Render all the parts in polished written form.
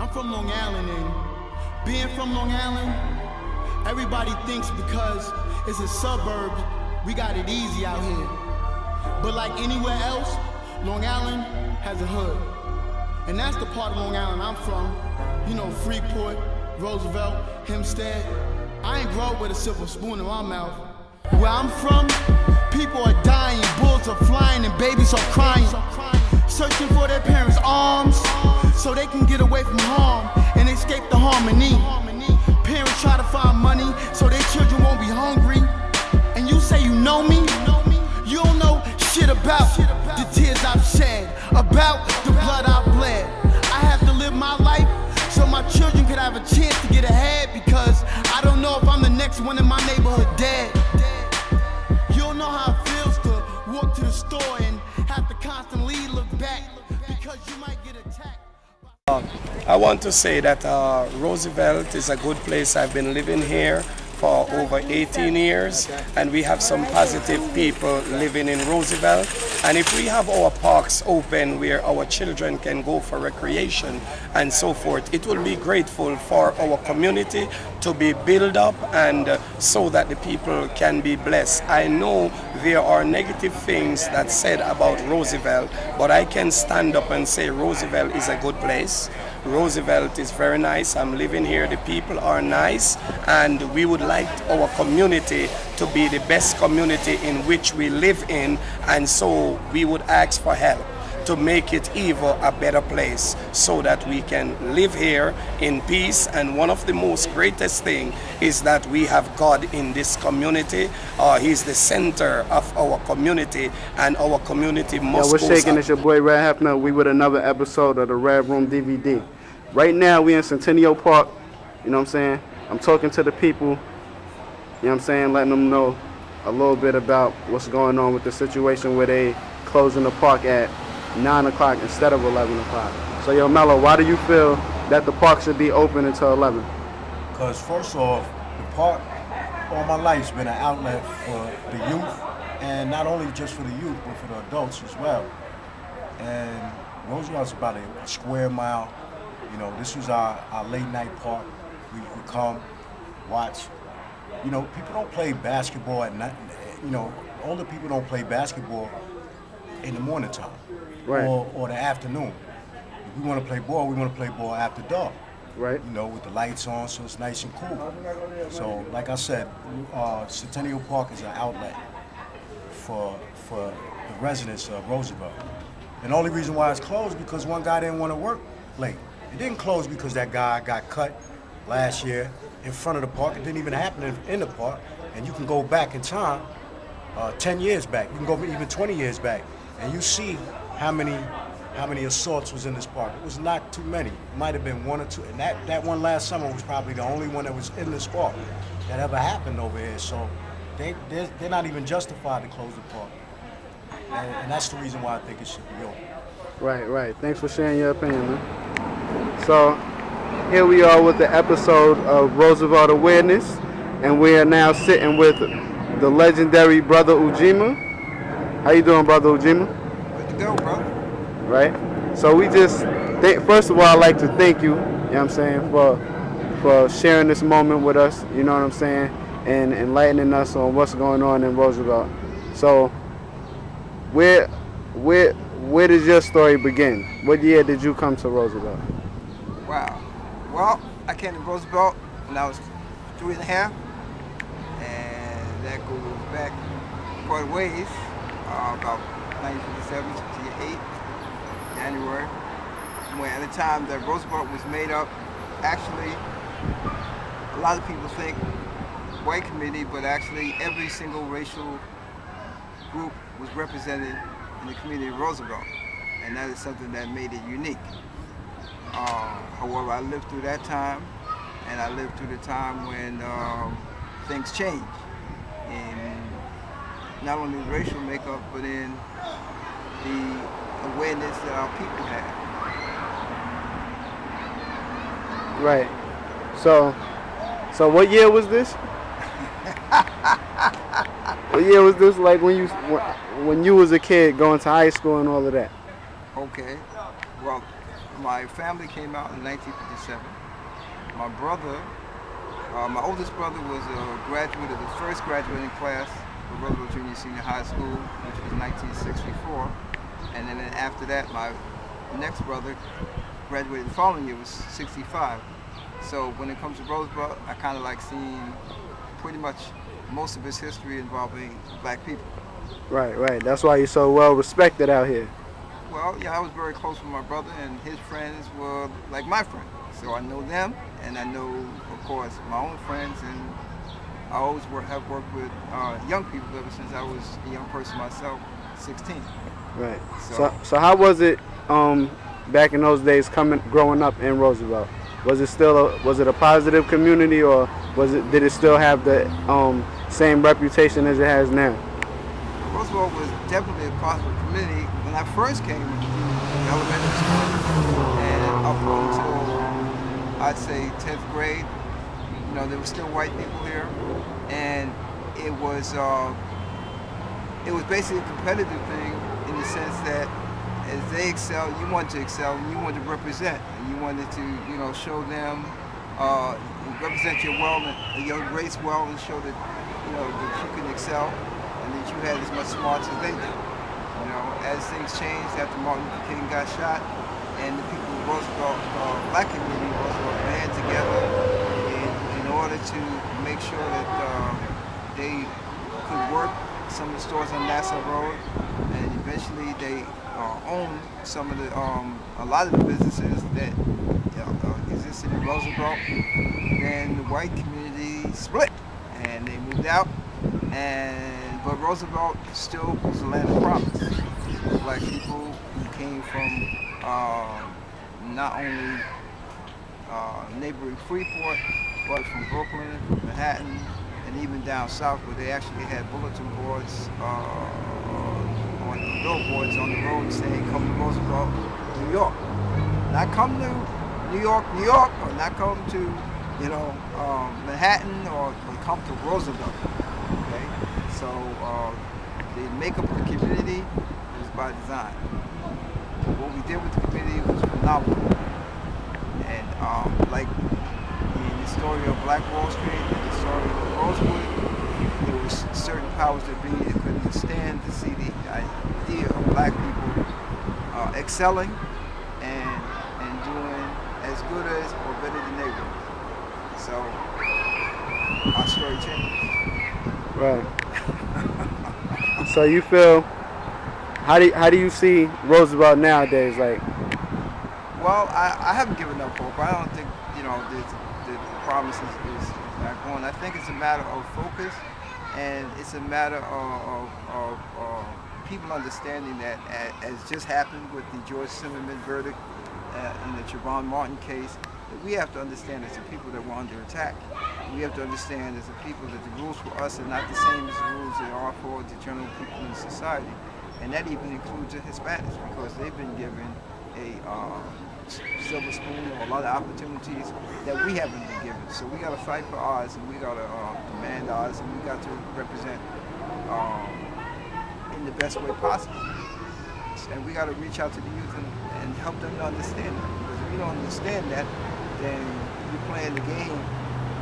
I'm from Long Island, and being from Long Island, everybody thinks because it's a suburb, we got it easy out here. But like anywhere else, Long Island has a hood. And that's the part of Long Island I'm from. You know, Freeport, Roosevelt, Hempstead. I ain't grow up with a silver spoon in my mouth. Where I'm from, people are dying, bulls are flying, and babies are crying, searching for their parents' arms so they can get away from harm and escape the harmony. Parents try to find money so their children won't be hungry. And you say you know me? You don't know shit about the tears I've shed, about the blood I've bled. I have to live my life so my children could have a chance to get ahead, because I don't know if I'm the next one in my neighborhood dead. You don't know how it feels to walk to the store and have to constantly look back because you might get attacked. I want to say that Roosevelt is a good place. I've been living here for over 18 years, and we have some positive people living in Roosevelt. And if we have our parks open where our children can go for recreation and so forth, it will be grateful for our community to be built up, and so that the people can be blessed. I know there are negative things that's said about Roosevelt, but I can stand up and say Roosevelt is a good place. Roosevelt is very nice. I'm living here. The people are nice, and we would like our community to be the best community in which we live in, and so we would ask for help to make it even a better place so that we can live here in peace. And one of the most greatest thing is that we have God in this community. He's the center of our community, and our community must go. We're shaking. It's your boy Red Heffner. We with another episode of the Red Room DVD. Right now we in Centennial Park. You know what I'm saying? I'm talking to the people. You know what I'm saying? Letting them know a little bit about what's going on with the situation where they closing the park at 9 o'clock instead of 11 o'clock. So, yo, Mello, why do you feel that the park should be open until 11? Because first off, the park all my life's been an outlet for the youth, and not only just for the youth, but for the adults as well. And Roosevelt's about a square mile. You know, this was our late night park. We would come, watch. You know, people don't play basketball at night. You know, older people don't play basketball in the morning time. Right. Or the afternoon. If we want to play ball, we want to play ball after dark. Right. You know, with the lights on, so it's nice and cool. So, like I said, Centennial Park is an outlet for the residents of Roosevelt. And the only reason why it's closed because one guy didn't want to work late. It didn't close because that guy got cut last year in front of the park. It didn't even happen in the park. And you can go back in time, 10 years back. You can go even 20 years back, and you see how many assaults was in this park. It was not too many. It might have been one or two. And that one last summer was probably the only one that was in this park that ever happened over here. So they're not even justified to close the park. And that's the reason why I think it should be open. Right. Thanks for sharing your opinion, man. So here we are with the episode of Roosevelt Awareness, and we are now sitting with the legendary Brother Ujima. How you doing, Brother Ujima? Good to go, bro. Right? So we just, first of all, I'd like to thank you, you know what I'm saying, for sharing this moment with us, you know what I'm saying, and enlightening us on what's going on in Roosevelt. So where does your story begin? What year did you come to Roosevelt? Wow. Well, I came to Roosevelt when I was 3 and a half, and that goes back quite a ways, about 1957, 68, January, when at the time that Roosevelt was made up, actually, a lot of people think white community, but actually every single racial group was represented in the community of Roosevelt, and that is something that made it unique. However, I lived through that time, and I lived through the time when things changed in not only the racial makeup, but in the awareness that our people had. Right. So what year was this? What year was this? Like when you was a kid going to high school and all of that? Okay. Well, my family came out in 1957. My brother, my oldest brother was a graduate of the first graduating class of Roosevelt Junior Senior High School, which was 1964. And then after that, my next brother graduated the following year, was 65. So when it comes to Roosevelt, I kind of like seeing pretty much most of its history involving black people. Right, right. That's why you're so well respected out here. Well, yeah, I was very close with my brother, and his friends were like my friends. So I know them, and I know, of course, my own friends, and I always have worked with young people ever since I was a young person myself, 16. Right. So how was it back in those days growing up in Roosevelt? Was it a positive community, or did it still have the same reputation as it has now? Roosevelt was definitely a positive community when I first came to elementary school, and up until I'd say 10th grade, you know, there were still white people here, and it was basically a competitive thing in the sense that as they excel, you wanted to excel, and you wanted to represent, and you wanted to, you know, show them, represent your race well, and show that, you know, that you can excel, and that you had as much smarts as they did. You know, as things changed after Martin Luther King got shot, and the people of Roosevelt, black community in Roosevelt, band together in order to make sure that they could work some of the stores on Nassau Road, and eventually they owned some of the, a lot of the businesses that existed in Roosevelt. Then the white community split, and they moved out, but Roosevelt still was a land of promise. Black people who came from not only neighboring Freeport, but from Brooklyn, Manhattan, and even down south, where they actually had bulletin boards on billboards on the road saying, "Come to Roosevelt, New York." Not come to New York, New York, or not come to, you know, Manhattan, or come to Roosevelt. Okay, so the makeup of the community was by design. What we did with the community was phenomenal, and like in the story of Black Wall Street and the story of Rosewood, there was certain powers that be that couldn't stand to see the idea of black people excelling and doing as good as or better than they were. So our story changed. Right. So you feel, how do you see Roosevelt nowadays? Like, well, I haven't given up hope. I don't think, you know, the promise is not going. I think it's a matter of focus, and it's a matter of people understanding that, as just happened with the George Zimmerman verdict in the Trayvon Martin case, that we have to understand as the people that were under attack. We have to understand as the people that the rules for us are not the same as the rules that are for the general people in society. And that even includes the Hispanics, because they've been given a silver spoon or a lot of opportunities that we haven't been given. So we got to fight for ours, and we got to demand ours, and we got to represent in the best way possible. And we got to reach out to the youth and help them to understand that. Because if you don't understand that, then you're playing the game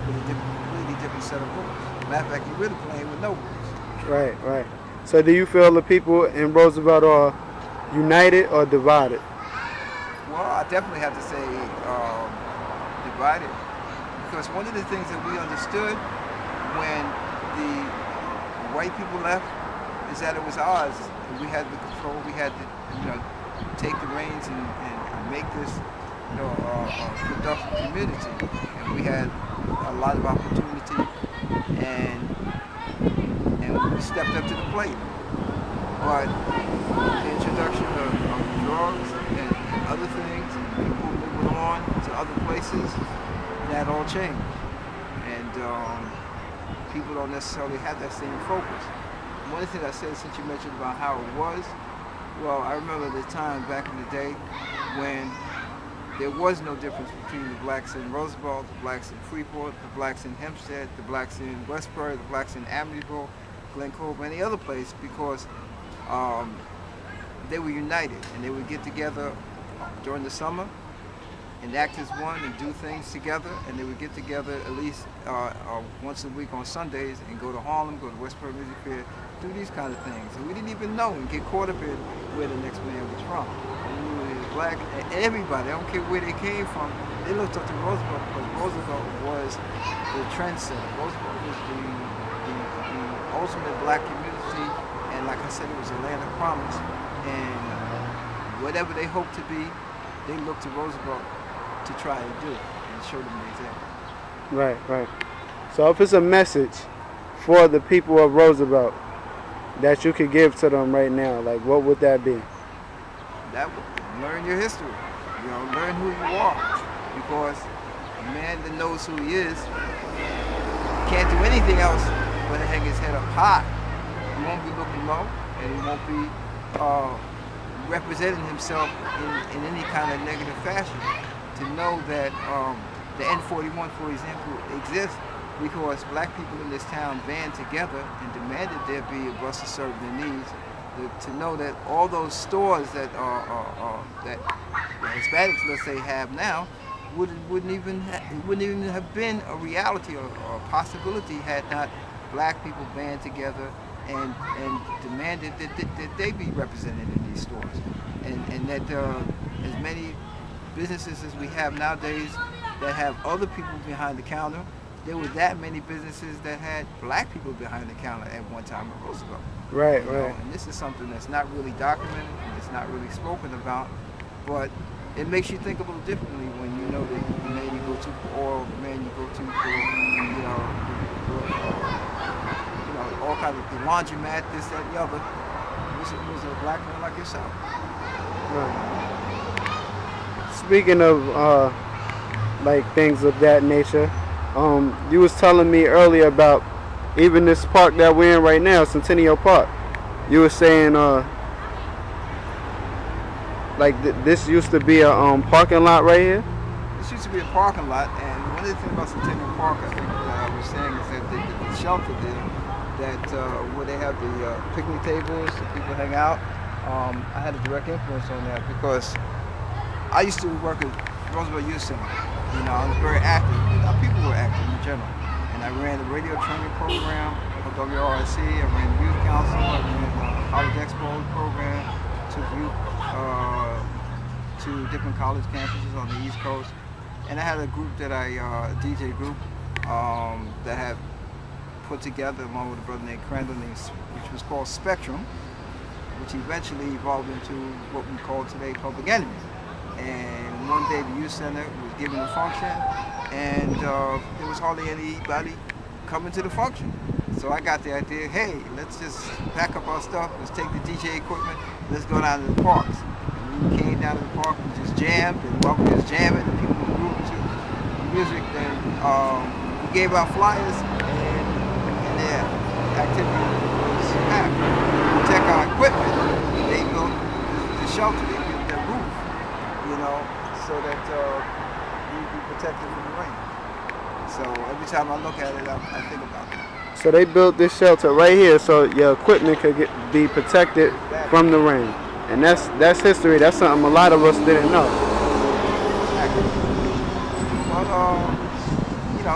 with a completely different set of rules. Matter of fact, you're really playing with no rules. right, right. So do you feel the people in Roosevelt are united or divided? Well, I definitely have to say divided, because one of the things that we understood when the white people left is that it was ours, and we had the control. We had to, you know, take the reins and make this, you know, a productive community, and we had a lot of opportunity, and we stepped up to the plate. But the introduction of drugs and other things, and people moving on to other places, that all changed. And people don't necessarily have that same focus. One thing I said, since you mentioned about how it was, well, I remember the time back in the day when there was no difference between the blacks in Roosevelt, the blacks in Freeport, the blacks in Hempstead, the blacks in Westbury, the blacks in Amityville, Glen Cove, any other place, because they were united, and they would get together during the summer, enact as one and do things together, and they would get together at least once a week on Sundays and go to Harlem, go to Westport Music Fair, do these kind of things. And we didn't even know and get caught up in where the next man was from. And we knew he was black, and everybody, I don't care where they came from, they looked up to Roosevelt because Roosevelt was the trendsetter. Roosevelt was the ultimate black community, and like I said, it was a land of promise. And whatever they hoped to be, they looked to Roosevelt to try and do and show them the example. Right, right. So if it's a message for the people of Roosevelt that you could give to them right now, like what would that be? That would learn your history. You know, learn who you are. Because a man that knows who he is can't do anything else but to hang his head up high. He won't be looking low, and he won't be representing himself in any kind of negative fashion. To know that the N41, for example, exists because black people in this town band together and demanded there be a bus to serve their needs. To know that all those stores that that the Hispanics, let's say, have now wouldn't even have been a reality or a possibility had not black people band together and demanded that they be represented in these stores, and that as many businesses as we have nowadays that have other people behind the counter, there were that many businesses that had black people behind the counter at one time at Roosevelt. Right, You know, right. and this is something that's not really documented and it's not really spoken about, but it makes you think a little differently when you know that the man you go to for oil, the man you go to for, all kinds of the laundromat, this, that, and the other, was a black man like yourself. Right. Speaking of like things of that nature, you was telling me earlier about even this park that we're in right now, Centennial Park. You were saying this used to be a parking lot right here? This used to be a parking lot, and one of the things about Centennial Park, I think that I was saying, is that the shelter there, that where they have the picnic tables, that people hang out, I had a direct influence on that because I used to work at Roosevelt Youth Center. You know, I was very active. People were active in general. And I ran the radio training program for WRIC. I ran the youth council. I ran the college expo program. Took youth to different college campuses on the East Coast. And I had a group that a DJ group that had put together along with a brother named Crandall, which was called Spectrum, which eventually evolved into what we call today Public Enemy. And one day the youth center was given a function, and there was hardly anybody coming to the function. So I got the idea, hey, let's just pack up our stuff, let's take the DJ equipment, let's go down to the parks. And we came down to the park, we just jammed, and while we was jamming, the people were grooving to music, then we gave out flyers, and the activity was packed. To protect our equipment, they built the shelter, they built their roof, so that we be protected from the rain. So every time I look at it, I think about that. So they built this shelter right here so your equipment could be protected from the rain. And that's history. That's something a lot of us didn't know. Exactly. Well,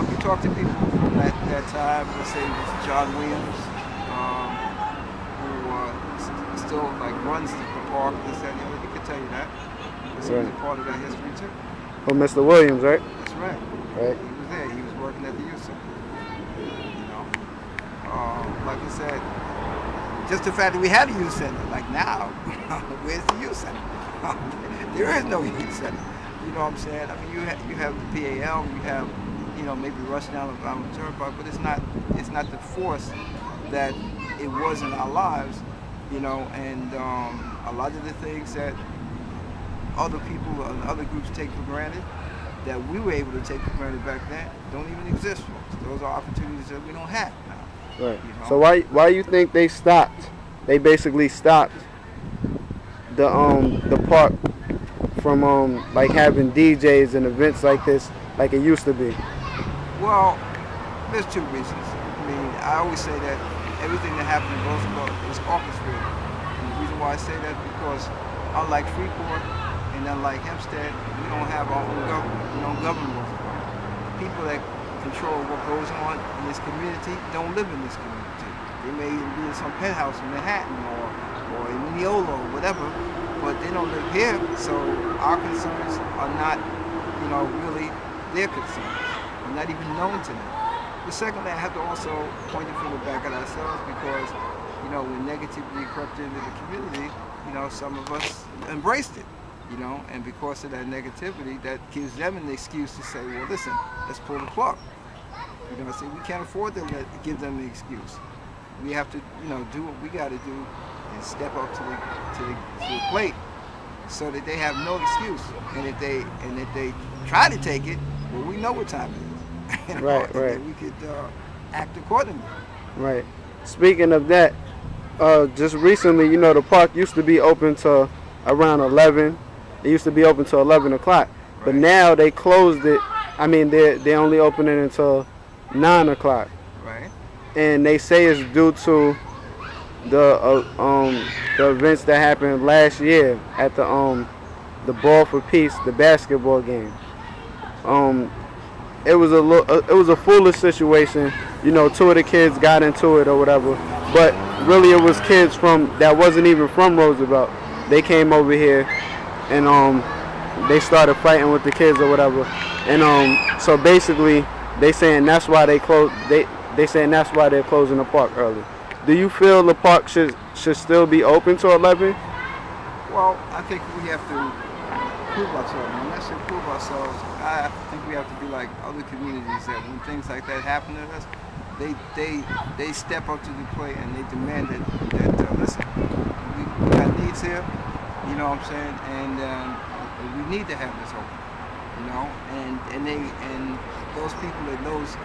if you talk to people from that time, let's say John Williams, who still runs the park, this, that, and the other, he could tell you that. So he's a part of that history too. Oh, Mr. Williams, right? That's right. Right. He was there. He was working at the youth center. Like I said, just the fact that we had a youth center. Like now, where's the youth center? There is no youth center. You know what I'm saying? I mean, you have the PAL, you have maybe rush down the turnpike, but it's not the force that it was in our lives. And a lot of the things that other people and other groups take for granted, that we were able to take for granted back then, don't even exist for us. Those are opportunities that we don't have now. Right. So why you think they stopped? They basically stopped the park from having DJs and events like this, like it used to be. Well, there's two reasons. I mean, I always say that everything that happened in Roosevelt was orchestrated. And the reason why I say that is because unlike Freeport and And unlike Hempstead, we don't have our own government. We don't govern Roosevelt. The people that control what goes on in this community don't live in this community. They may even be in some penthouse in Manhattan or in Mineola or whatever, but they don't live here. So our concerns are not, really their concerns. They're not even known to them. But secondly, I have to also point the finger back at ourselves because, when negativity crept into the community, some of us embraced it, and because of that negativity, that gives them an excuse to say, well, listen, let's pull the plug. So we can't afford to give them the excuse. We have to, do what we got to do and step up to the plate so that they have no excuse. And if they try to take it, well, we know what time it is. Right. We could act accordingly. Right. Speaking of that, just recently, the park used to be open to around 11. It used to be open till 11 o'clock. Right. But now they closed it. I mean, they're only opening until 9 o'clock. Right. And they say it's due to the events that happened last year at the Ball for Peace, the basketball game. It was a foolish situation. Two of the kids got into it or whatever. But really, it was kids that wasn't even from Roosevelt. They came over here and they started fighting with the kids or whatever. And so basically, they saying that's why they closed. They saying that's why they're closing the park early. Do you feel the park should still be open till 11? Well, I think we have to prove ourselves. And when I say prove ourselves, I think we have to be like other communities that when things like that happen to us, they step up to the plate and they demand that listen, we got needs here, you know what I'm saying, and we need to have this open, and those people in those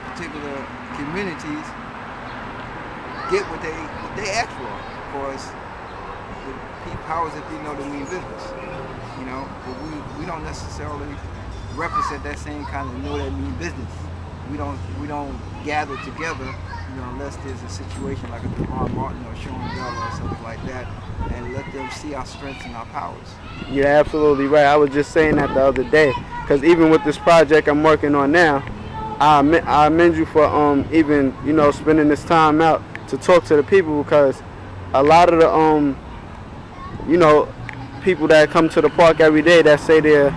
particular communities get what they ask for, because the powers that be know they mean business, but we don't necessarily represent that same kind of know that mean business. We don't gather together, unless there's a situation like a Devon Martin or Sean Bell or something like that, and let them see our strengths and our powers. You're absolutely right. I was just saying that the other day, because even with this project I'm working on now, I commend you for even spending this time out to talk to the people, because a lot of the people that come to the park every day that say they're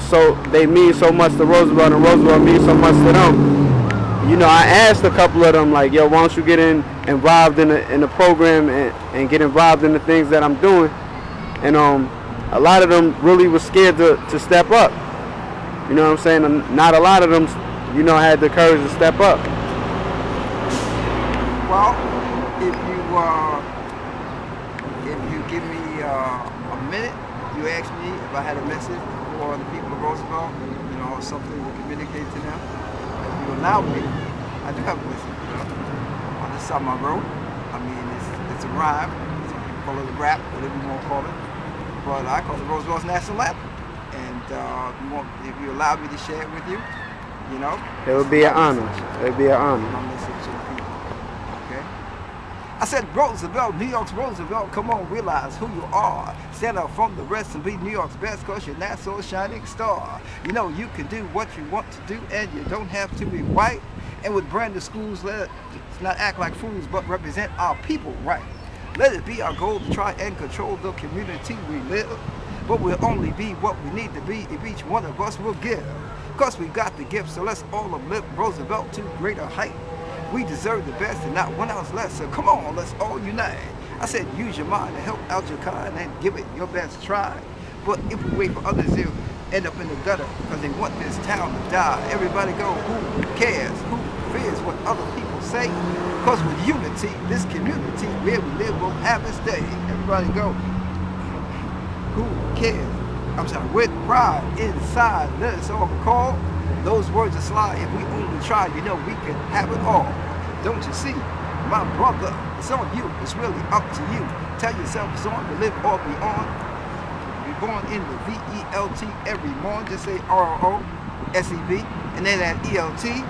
so they mean so much to Roosevelt and Roosevelt means so much to them. I asked a couple of them, like, yo, why don't you get involved in the program and get involved in the things that I'm doing? And a lot of them really was scared to step up. You know what I'm saying? And not a lot of them, had the courage to step up. Well, if you give me a minute, you ask me if I had a message for the people of Roosevelt, something to communicate to them. If you allow me, I do have a message. On this side of my road, I mean, it's a rhyme. Some people call it a rap, whatever you want to call it. But I call it Roosevelt's National Anthem. And if you allow me to share it with you, it would be an honor. It would be an honor. My message to the people. Okay? I said, Roosevelt, New York's Roosevelt, come on, realize who you are. Stand out from the rest and be New York's best, cause you're Nassau's shining star. You can do what you want to do and you don't have to be white. And with brand new schools, let's not act like fools, but represent our people right. Let it be our goal to try and control the community we live. But we'll only be what we need to be if each one of us will give. Cause we got the gift, so let's all uplift Roosevelt to greater height. We deserve the best and not 1 ounce less, so come on, let's all unite. I said use your mind to help out your kind and give it your best try. But if we wait for others, they'll end up in the gutter, because they want this town to die. Everybody go, who cares? Who fears what other people say? Because with unity, this community where we live will have its day. Everybody go, who cares? I'm sorry, with pride inside, let us all recall. Those words are sly. If we only try, we can have it all. Don't you see? My brother, it's on you. It's really up to you. Tell yourself it's on to live or be on. Be born in the VELT every morning. Just say ROSEV and then that ELT.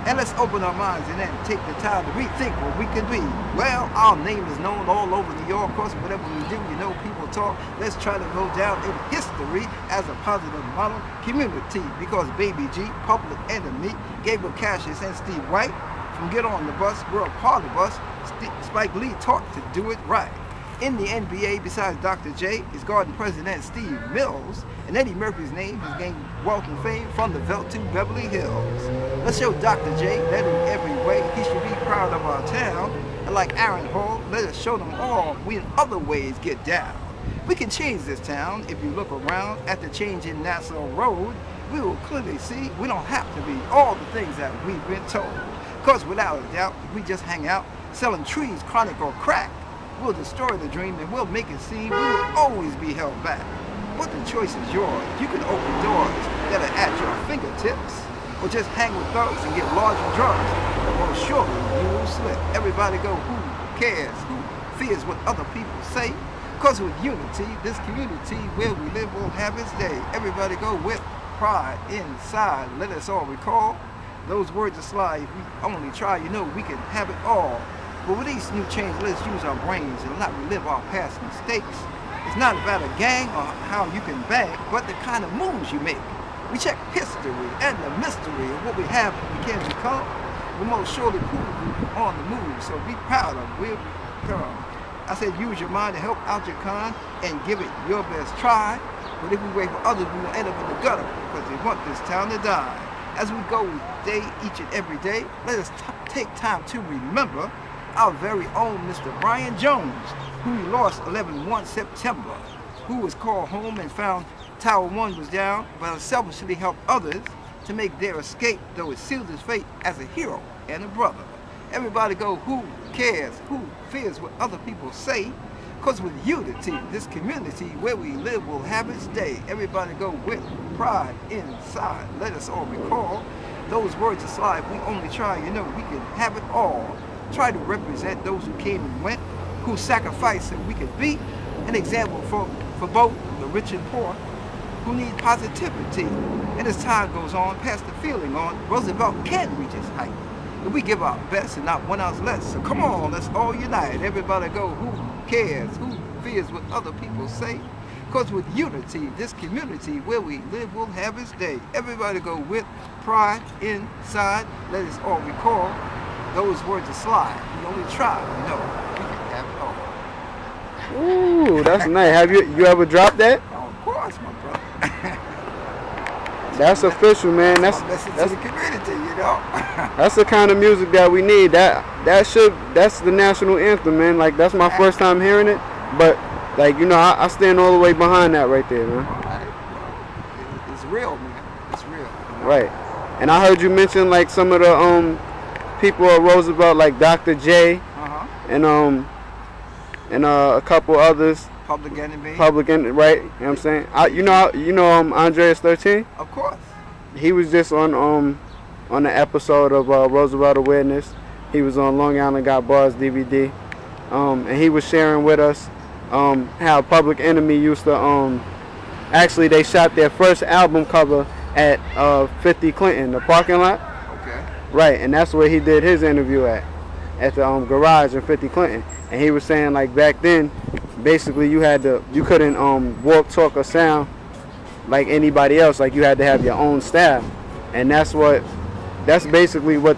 And let's open our minds and then take the time to rethink what we could be. Well, our name is known all over New York. Of course, whatever we do, you know, people talk. Let's try to go down in history as a positive model community. Because Baby G, Public Enemy, Gabriel Cassius, and Steve White from Get On the Bus were a part of us. Spike Lee taught to do it right. In the NBA, besides Dr. J, is Garden President Steve Mills, and Eddie Murphy's name has gained wealth and fame from the Velt to Beverly Hills. Let's show Dr. J that in every way he should be proud of our town, and like Aaron Hall, let us show them all we in other ways get down. We can change this town if you look around at the change in Nassau Road. We will clearly see we don't have to be all the things that we've been told. Cause without a doubt, if we just hang out selling trees, chronic or crack, we'll destroy the dream and we'll make it seem we will always be held back. But the choice is yours. You can open doors that are at your fingertips, or just hang with thugs and get larger drugs. But most surely you will slip. Everybody go, who cares? Who fears what other people say? Cause with unity, this community where we live will have its day. Everybody go with pride inside. Let us all recall those words are sly. If we only try, you know we can have it all. But with these new changes, let's use our brains and not relive our past mistakes. It's not about a gang or how you can bang, but the kind of moves you make. We check history and the mystery of what we have and we can become. We're most surely on the move, so be proud of where we come. I said use your mind to help out your con and give it your best try. But if we wait for others, we will end up in the gutter because they want this town to die. As we go day, each and every day, let us take time to remember our very own Mr. Brian Jones, who we lost 11-1 September, who was called home and found Tower 1 was down, but unselfishly helped others to make their escape, though it sealed his fate as a hero and a brother. Everybody go, who cares? Who fears what other people say? Because with unity, this community where we live will have its day. Everybody go with pride inside. Let us all recall those words are sly. If we only try, you know, we can have it all. Try to represent those who came and went, who sacrificed so we could be an example for both the rich and poor, who need positivity. And as time goes on, pass the feeling on, Roosevelt can reach his height. If we give our best and not 1 ounce less. So come on, let's all unite. Everybody go, who cares? Who fears what other people say? Because with unity, this community where we live will have its day. Everybody go with pride inside. Let us all recall those words are sly. We only try, you know, we can have it all. Ooh, that's nice. Have you ever dropped that? Oh, of course, my brother. That's official, man. That's to the community, you know. That's the kind of music that we need. That's the national anthem, man. Like that's my first time hearing it, but like you know, I stand all the way behind that right there, man. It's real, man. It's real. You know? Right. And I heard you mention like some of the people at Roosevelt, like Dr. J, and a couple others. Public Enemy. Public Enemy, right? You know what I'm saying? You know Andreas 13? Of course. He was just on the episode of Roosevelt Awareness. He was on Long Island Got Bars DVD, and he was sharing with us how Public Enemy used to actually they shot their first album cover at 50 Clinton, the parking lot. Okay. Right, and that's where he did his interview at the garage in 50 Clinton. And he was saying like back then, basically you couldn't walk, talk, or sound like anybody else. Like you had to have your own style, and that's basically what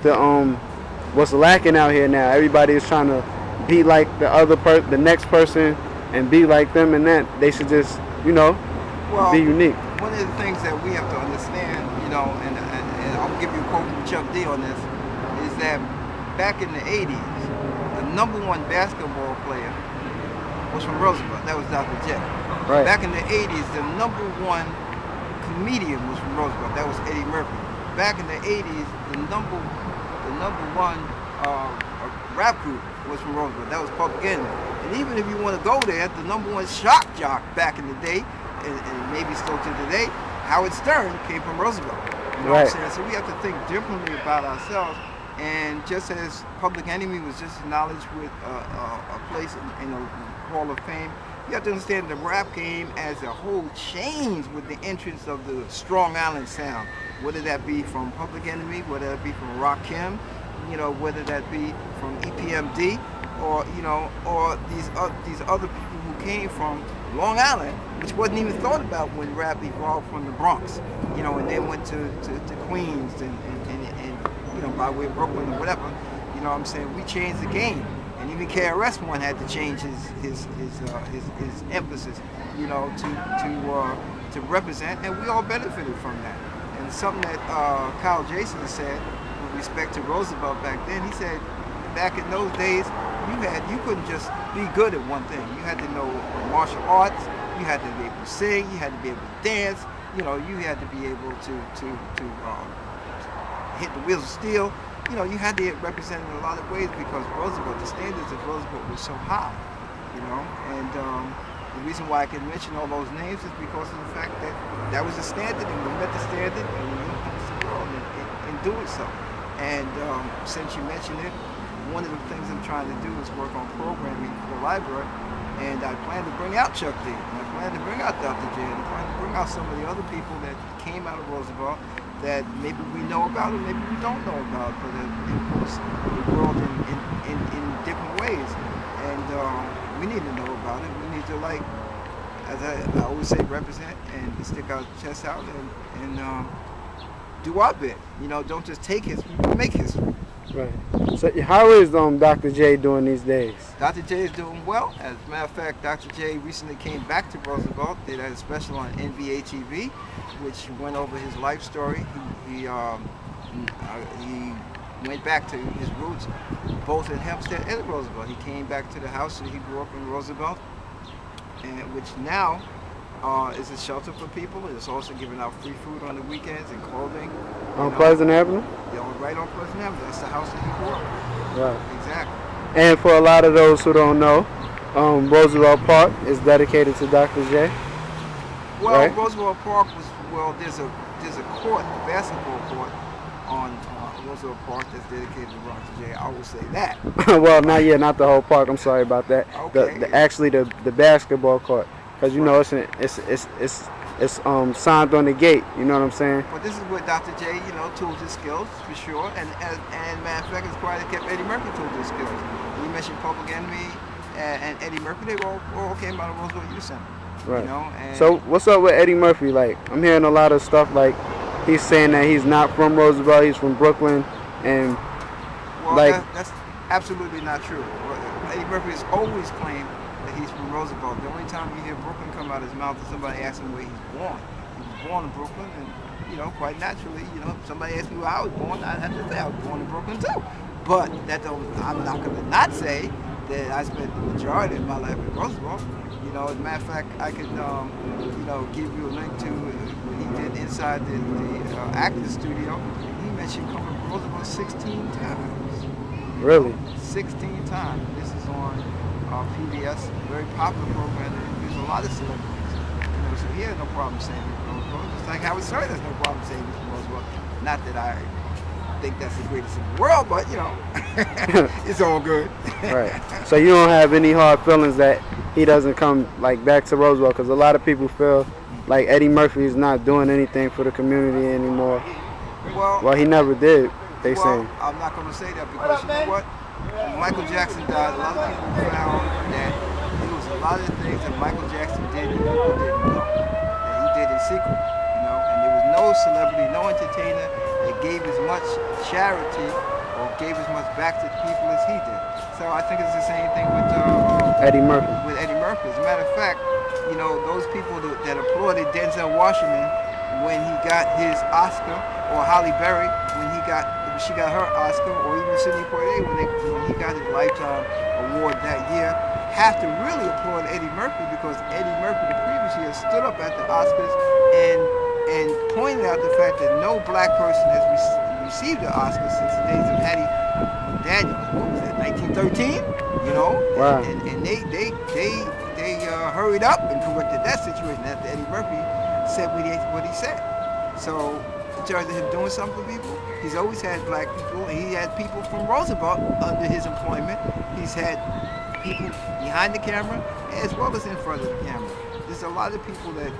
what's lacking out here now. Everybody is trying to be like the next person, and be like them, and that they should just be unique. One of the things that we have to understand, and I'll give you a quote from Chuck D on this, is that back in the 80s, the #1 basketball player was from Roosevelt. That was Dr. J. Right. Back in the 80s, the #1 comedian was from Roosevelt. That was Eddie Murphy. Back in the 80s, the number one rap group was from Roosevelt. That was Public Enemy. And even if you want to go there, the #1 shock jock back in the day, and maybe still to today, Howard Stern came from Roosevelt. You know what I'm saying? So we have to think differently about ourselves. And just as Public Enemy was just acknowledged with a place in the Hall of Fame, You have to understand the rap game as a whole changed with the entrance of the Strong Island sound, whether that be from Public Enemy, whether that be from Rakim, whether that be from EPMD, or or these other people who came from Long Island, which wasn't even thought about when rap evolved from the Bronx, and then went to Queens and by way of Brooklyn or whatever. What I'm saying? We changed the game. And even KRS-One had to change his emphasis, to represent, and we all benefited from that. And something that Kyle Jason said with respect to Roosevelt back then, he said, back in those days, you couldn't just be good at one thing. You had to know martial arts. You had to be able to sing. You had to be able to dance. You had to be able to hit the wheels of steel. You had to get represented in a lot of ways because Roosevelt, the standards of Roosevelt were so high, and the reason why I can mention all those names is because of the fact that was the standard, and we met the standard, and we influenced the world in doing so. And since you mentioned it, one of the things I'm trying to do is work on programming for the library, and I plan to bring out Chuck D, and I plan to bring out Dr. J, and I plan to bring out some of the other people that came out of Roosevelt that maybe we know about or maybe we don't know about, but that influence the world in different ways. And we need to know about it. We need to, as I always say, represent and stick our chest out and do our bit. Don't just take history, but make history. Right. So how is Dr. J doing these days? Dr. J is doing well. As a matter of fact, Dr. J recently came back to Roosevelt. They had a special on NBA TV, which went over his life story. He went back to his roots, both in Hempstead and in Roosevelt. He came back to the house that he grew up in Roosevelt, and which now is a shelter for people. It's also giving out free food on the weekends and clothing. On Pleasant Avenue? Right on Pleasant Avenue. That's the house that he grew up. Right. Exactly. And for a lot of those who don't know, Roosevelt Park is dedicated to Dr. J. Well, right? Roosevelt Park there's a court, a basketball court on Roosevelt Park that's dedicated to Dr. J. I will say that. Well, not the whole park. I'm sorry about that. Okay. Actually the basketball court, because it's signed on the gate. You know what I'm saying? But this is where Dr. J, tools his skills for sure, and matter of fact, it's quite kept Eddie Murphy tools his skills. You mentioned Public Enemy and Eddie Murphy. They all came out of Roosevelt Youth Center. Right. And so what's up with Eddie Murphy? Like, I'm hearing a lot of stuff like he's saying that he's not from Roosevelt, he's from Brooklyn, and that's absolutely not true. Eddie Murphy has always claimed that he's from Roosevelt. The only time you hear Brooklyn come out of his mouth is somebody asking where he's born. He was born in Brooklyn, and quite naturally, somebody asked me where I was born, I'd have to say I was born in Brooklyn too. But I'm not going to not say that I spent the majority of my life in Roosevelt. As a matter of fact, I could, give you a link to when he did Inside the Actors Studio. He mentioned coming to Roosevelt 16 times. Really? 16 times. This is on PBS, a very popular program that interviews a lot of celebrities. So he had no problem saying he's from Roosevelt. Just like Howard Stern has no problem saying he's from Roosevelt. Not that I think that's the greatest in the world, but it's all good. Right. So you don't have any hard feelings that he doesn't come back to Roosevelt, because a lot of people feel like Eddie Murphy is not doing anything for the community anymore. Well, he never did. They say. I'm not going to say that because you know what? When Michael Jackson died, a lot of people found that there was a lot of things that Michael Jackson did that people didn't know, that he did in secret, and there was no celebrity, no entertainer that gave as much charity or gave as much back to the people as he did. So I think it's the same thing with Eddie Murphy. As a matter of fact, those people that applauded Denzel Washington when he got his Oscar, or Halle Berry when she got her Oscar, or even Sidney Poitier when he got his Lifetime Award that year, have to really applaud Eddie Murphy, because Eddie Murphy the previous year stood up at the Oscars and pointed out the fact that no black person has received the Oscar since the days of Hattie McDaniel. What was that, 1913? Wow. And they hurried up and corrected that situation after Eddie Murphy said what he said. So in terms of him doing something for people, he's always had black people, and he had people from Roosevelt under his employment. He's had people behind the camera as well as in front of the camera. There's a lot of people that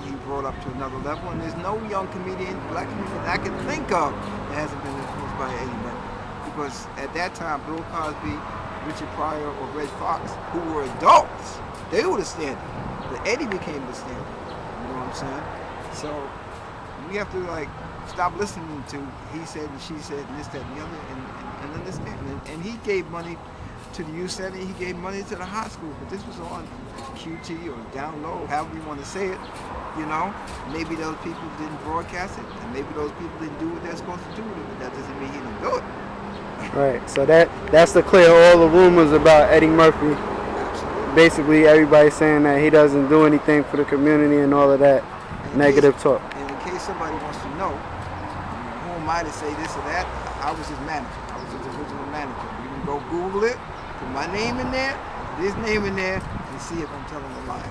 he brought up to another level, and there's no young comedian, black comedian that I can think of that hasn't been influenced by Eddie Murphy. Because at that time, Bill Cosby, Richard Pryor, or Red Fox, who were adults, they were the standard. But Eddie became the standard. You know what I'm saying? So we have to like stop listening to he said and she said and this, that, and the other, and understand. And he gave money to the youth center. He gave money to the high school. But this was on QT or down low, however you want to say it. You know, maybe those people didn't broadcast it, and maybe those people didn't do what they're supposed to do with it. But that doesn't mean he didn't do it. Right. So that's to clear all the rumors about Eddie Murphy. Absolutely. Basically, everybody's saying that he doesn't do anything for the community and all of that negative talk. And in case somebody wants to know, who am I to say this or that? I was his manager. I was his original manager. You can go Google it, put my name in there, his name in there, and see if I'm telling a lie.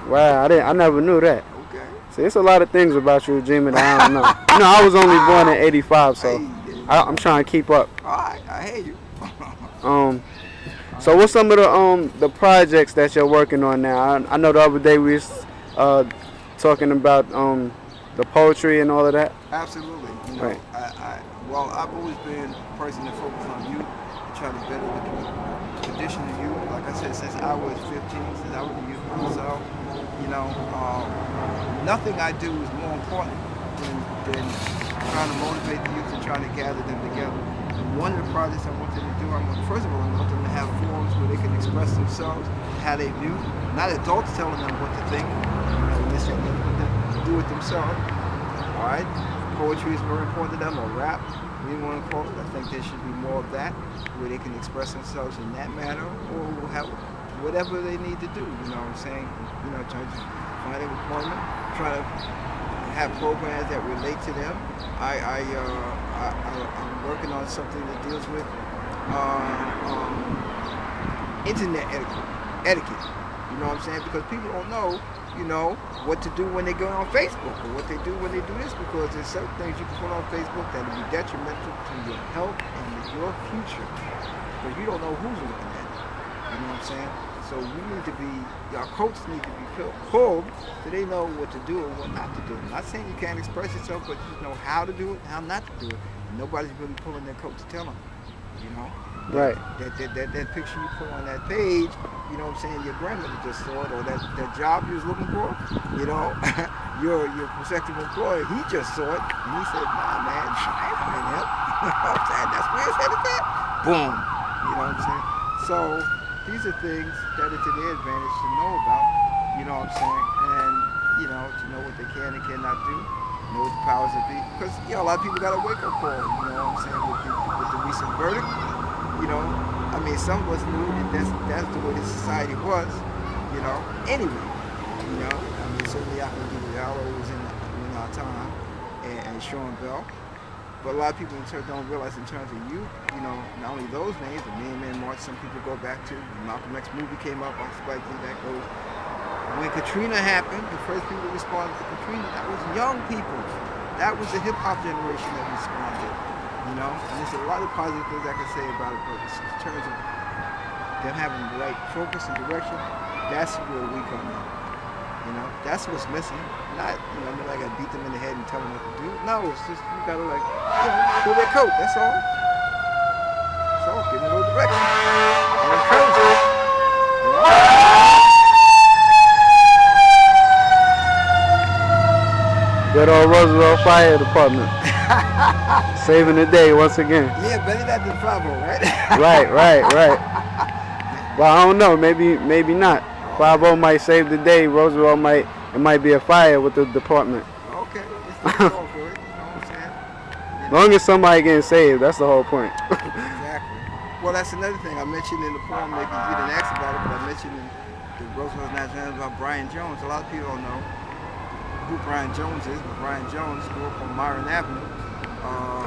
Wow, I never knew that. Okay. See, it's a lot of things about you, Jimmy, that I don't know. You know, I was only born in '85, so I'm trying to keep up. All right, I hear you. So what's some of the projects that you're working on now? I know the other day we was talking about the poetry and all of that. Absolutely. You know, Right. I've always been a person that focuses on youth and try to better the condition of youth. Like I said, since I was 15, since I was a youth myself, you know, nothing I do is more important than trying to motivate the youth and trying to gather them together. And one of the projects I want them to do, first of all, I want them to have forums where they can express themselves, how they view, not adults telling them what to think, you know, this and that, but to do it themselves. All right? Poetry is very important to them, or rap, we want to call it. I think there should be more of that, where they can express themselves in that manner, or have whatever they need to do, you know what I'm saying? You know, trying to find employment, try to have programs that relate to them. I'm working on something that deals with internet etiquette. You know what I'm saying? Because people don't know, you know, what to do when they go on Facebook, or what they do when they do this, because there's certain things you can put on Facebook that will be detrimental to your health and your future. Because you don't know who's looking at it. You know what I'm saying? So we need to be, our coaches need to be pulled so they know what to do and what not to do. I'm not saying you can't express yourself, but you know how to do it, how not to do it. And nobody's really pulling their coat to tell them, you know? Right. That picture you put on that page, you know what I'm saying, your grandmother just saw it, or that job you was looking for, you know, your prospective employer, he just saw it, and he said, nah, man, I ain't playing him. You know what I'm saying? That's where it's headed at. Boom. You know what I'm saying? So these are things that are to their advantage to know about, you know what I'm saying, and, you know, to know what they can and cannot do, know what the powers that be, because, you know, a lot of people got a wake-up call, you know what I'm saying, with the recent verdict. You know, I mean, some of us knew that that's the way the society was, you know. Anyway, you know, I mean, certainly I can give you all was in our time and Sean Bell. But a lot of people don't realize in terms of youth, you know, not only those names, but Man March, some people go back to. The Malcolm X movie came up on Spike Lee, that goes. When Katrina happened, the first people that responded to Katrina, that was young people. That was the hip-hop generation that responded. You know, and there's a lot of positive things I can say about it, but in terms of them having the right focus and direction, that's where we come in. You know, that's what's missing. Not, you know, I gotta beat them in the head and tell them what to do. No, it's just, you gotta like, you know, pull their coat, that's all. That's all, give them a little direction. And encourage them. You know? Good old Roosevelt Fire Department. Saving the day once again. Yeah, better that than 5-0, right? Right. Well, I don't know. Maybe not. 5-0 might save the day. Roosevelt it might be a fire with the department. Okay, it's not all good. You know what I'm saying? As long as somebody getting saved, that's the whole point. Exactly. Well, that's another thing I mentioned in the poem. Maybe you didn't ask about it, but I mentioned in the Roosevelt's National Anthem about Brian Jones. A lot of people don't know who Brian Jones is, but Brian Jones grew up on Myron Avenue.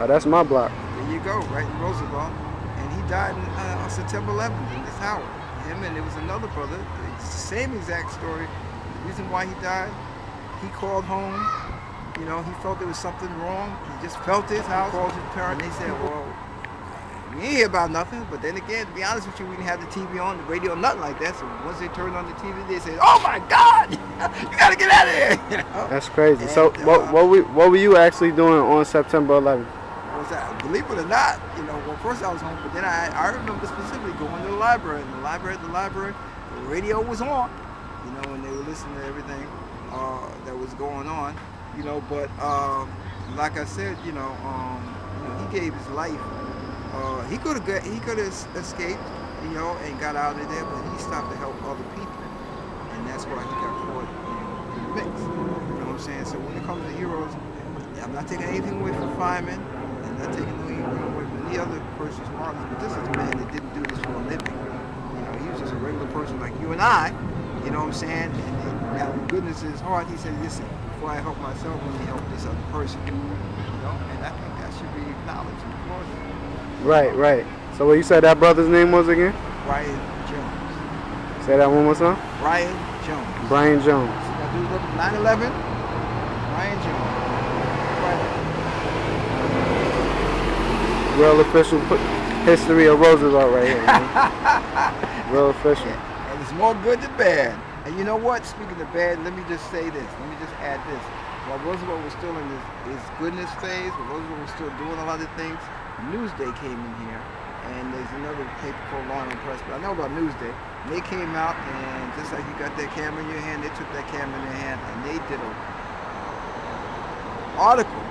That's my block. There you go, right in Roosevelt. And he died on September 11th in this hour. Him and there was another brother, it's the same exact story. The reason why he died, he called home, you know, he felt there was something wrong. He just felt his house, called his parents, and they said, well, We ain't hear about nothing. But then again, to be honest with you, we didn't have the TV on, the radio, nothing like that. So once they turned on the TV, they said, "Oh my God, you gotta get out of here!" You know? That's crazy. And, So what were you actually doing on September 11th? Was that, believe it or not, you know, well, first I was home, but then I remember specifically going to the library. In the library, the radio was on, you know, when they were listening to everything that was going on, you know. But like I said, you know, he gave his life. He could have escaped, you know, and got out of there, but he stopped to help other people, and that's why he got caught in the mix. You know what I'm saying? So when it comes to heroes, I'm not taking anything away from firemen. Not taking anything away from any other person's marvelous, but this is a man that didn't do this for a living. You know, he was just a regular person like you and I, you know what I'm saying? And out of goodness in his heart, he said, listen, before I help myself, let me help this other person. You know, and I think that should be acknowledged and applauded. Right. So what you said that brother's name was again? Brian Jones. Say that one more time. Brian Jones. Brian Jones. That dude looked 9/11. Brian Jones. Right. Real official history of Roosevelt right here. Man. Real official. And it's more good than bad. And you know what? Speaking of bad, let me just say this. Let me just add this. While Roosevelt was still in his goodness phase, while Roosevelt was still doing a lot of things, Newsday came in here. And there's another paper called Law and Press, but I know about Newsday. And they came out, and just like you got that camera in your hand, they took that camera in their hand, and they did an article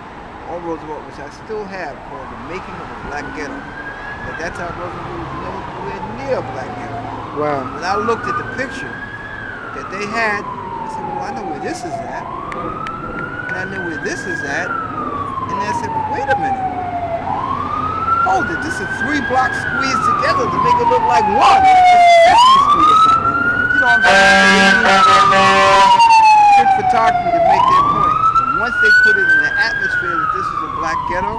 on Roosevelt, which I still have, called The Making of a Black Ghetto. And at that time, Roosevelt was nowhere near a black ghetto. Wow. When I looked at the picture that they had, I said, well, I know where this is at. And I knew where this is at. And then I said, well, wait a minute. Hold it, this is 3 blocks squeezed together to make it look like one. Sesame Street or something. You know what I'm saying? Trick photography to make their point. Once they put it in the atmosphere that this is a black ghetto,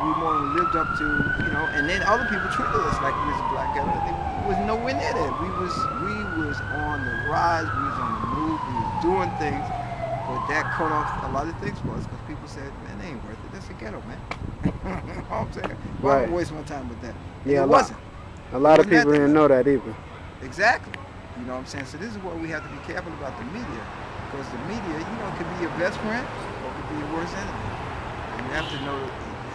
we more than lived up to, you know, and then other people treated us like we was a black ghetto. It was nowhere near that. We was on the rise, we was on the move, we was doing things, but that cut off a lot of things for us because people said, man, they ain't worth it. That's a ghetto, man. You know what I'm saying? Well, Right. I'm waste my time with that. Yeah, it wasn't. A lot of Wasn't that people didn't know that either. Exactly. You know what I'm saying? So this is where we have to be careful about the media. Because the media, you know, could be your best friend or it could be your worst enemy. And you have to know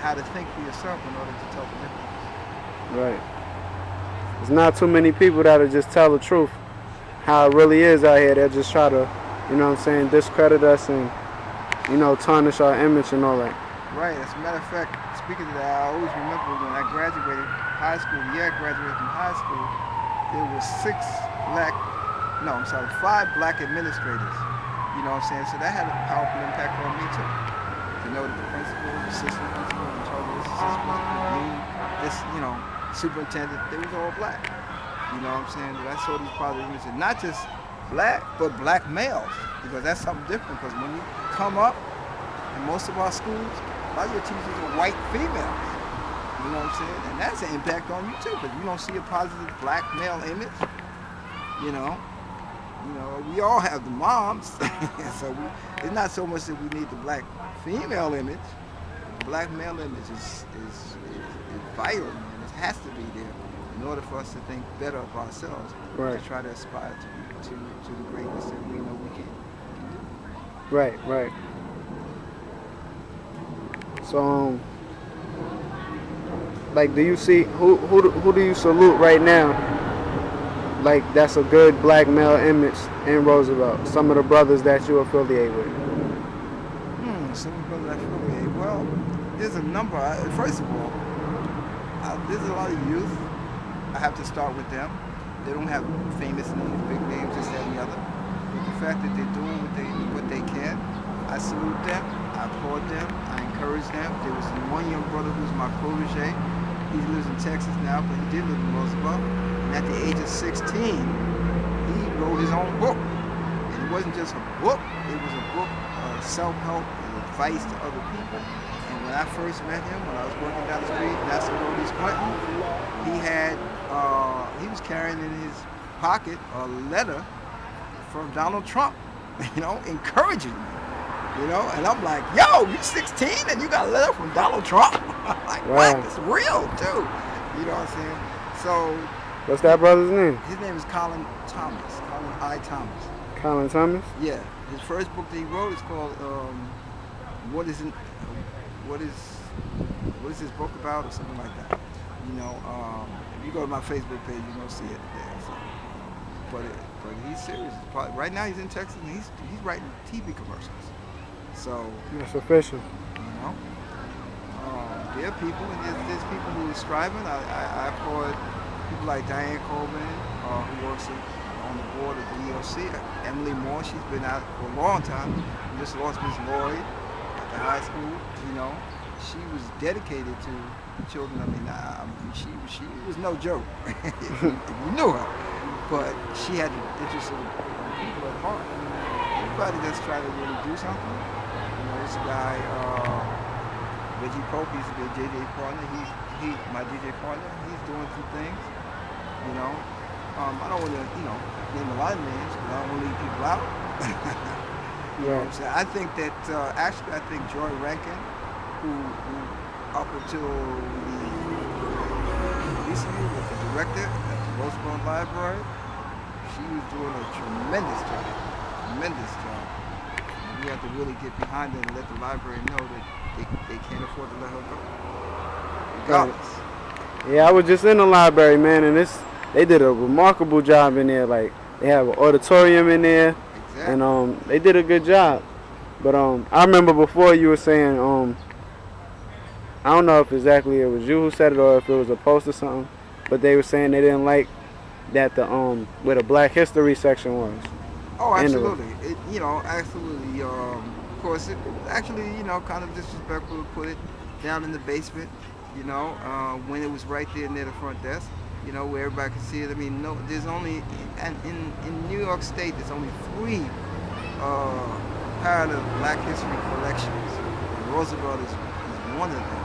how to think for yourself in order to tell the difference. Right. There's not too many people that'll just tell the truth, how it really is out here. They'll just try to, you know what I'm saying, discredit us and, you know, tarnish our image and all that. Right. As a matter of fact, speaking of that, I always remember when I graduated high school, the year I graduated from high school, there were 5 black administrators. You know what I'm saying? So that had a powerful impact on me too. To know that the principal, the assistant principal, the charge assistant principal, dean, this, you know, superintendent, they was all black. You know what I'm saying? That I saw these positive images, not just black, but black males. Because that's something different. Because when you come up in most of our schools, a lot of your teachers are white females. You know what I'm saying? And that's an impact on you too. Because you don't see a positive black male image, you know. You know, we all have the moms, so it's not so much that we need the black female image. The black male image is vital, man. It has to be there in order for us to think better of ourselves. Right. To try to aspire to the greatness that we know we can do. Right. So, like, do you see who do you salute right now? Like, that's a good black male image in Roosevelt. Some of the brothers that you affiliate with. Some of the brothers I affiliate. Well, there's a number. First of all, there's a lot of youth. I have to start with them. They don't have famous names, big names, this, that, and the other. But the fact that they're doing what they can, I salute them. I applaud them. I encourage them. There was one young brother who's my protege. He lives in Texas now, but he did live in Roosevelt. And at the age of 16, he wrote his own book. And it wasn't just a book, it was a book of self-help and advice to other people. And when I first met him, when I was working down the street, Nassau Road, East Clinton, he was carrying in his pocket a letter from Donald Trump, you know, encouraging me. You know, and I'm like, yo, you 16 and you got a letter from Donald Trump? Like, Wow. what? It's real, too. You know what I'm saying? So, What's that brother's name? his name is Colin Thomas. Colin I. Thomas. Colin Thomas? Yeah. His first book that he wrote is called, what is this book about, or something like that. You know, if you go to my Facebook page, you're gonna see it there. So. But he's serious. Right now he's in Texas and he's writing TV commercials. So That's official. you know, there are people, and there's people who are striving. I applaud people like Diane Coleman, who works on the board of the EOC. Emily Moore, she's been out for a long time. We just lost Miss Lloyd at the high school. You know, she was dedicated to children. I mean, she was no joke if you knew her. But she had the interest of people at heart. Everybody that's trying to really do something. You know, this guy, Reggie Pope, he's a DJ partner. He my DJ partner. He's doing some things. You know, I don't want to, name a lot of names because I don't want to leave people out. You know what I'm saying? I think that I think Joy Rankin, who up until recently was the director at the Roosevelt Library, she was doing a tremendous job. And we have to really get behind her and let the library know that they can't afford to let her go. Regardless. Yeah, I was just in the library, man, and they did a remarkable job in there. Like, they have an auditorium in there, Exactly. and they did a good job. But I remember before you were saying, I don't know if exactly it was you who said it or if it was a post or something, but they were saying they didn't like that where the Black History section was. Oh, absolutely. Absolutely. Of course, it actually, kind of disrespectful to put it down in the basement, when it was right there near the front desk, where everybody could see it. I mean, no, there's only, and in New York State, there's only 3 parallel Black History collections. And Roosevelt is one of them,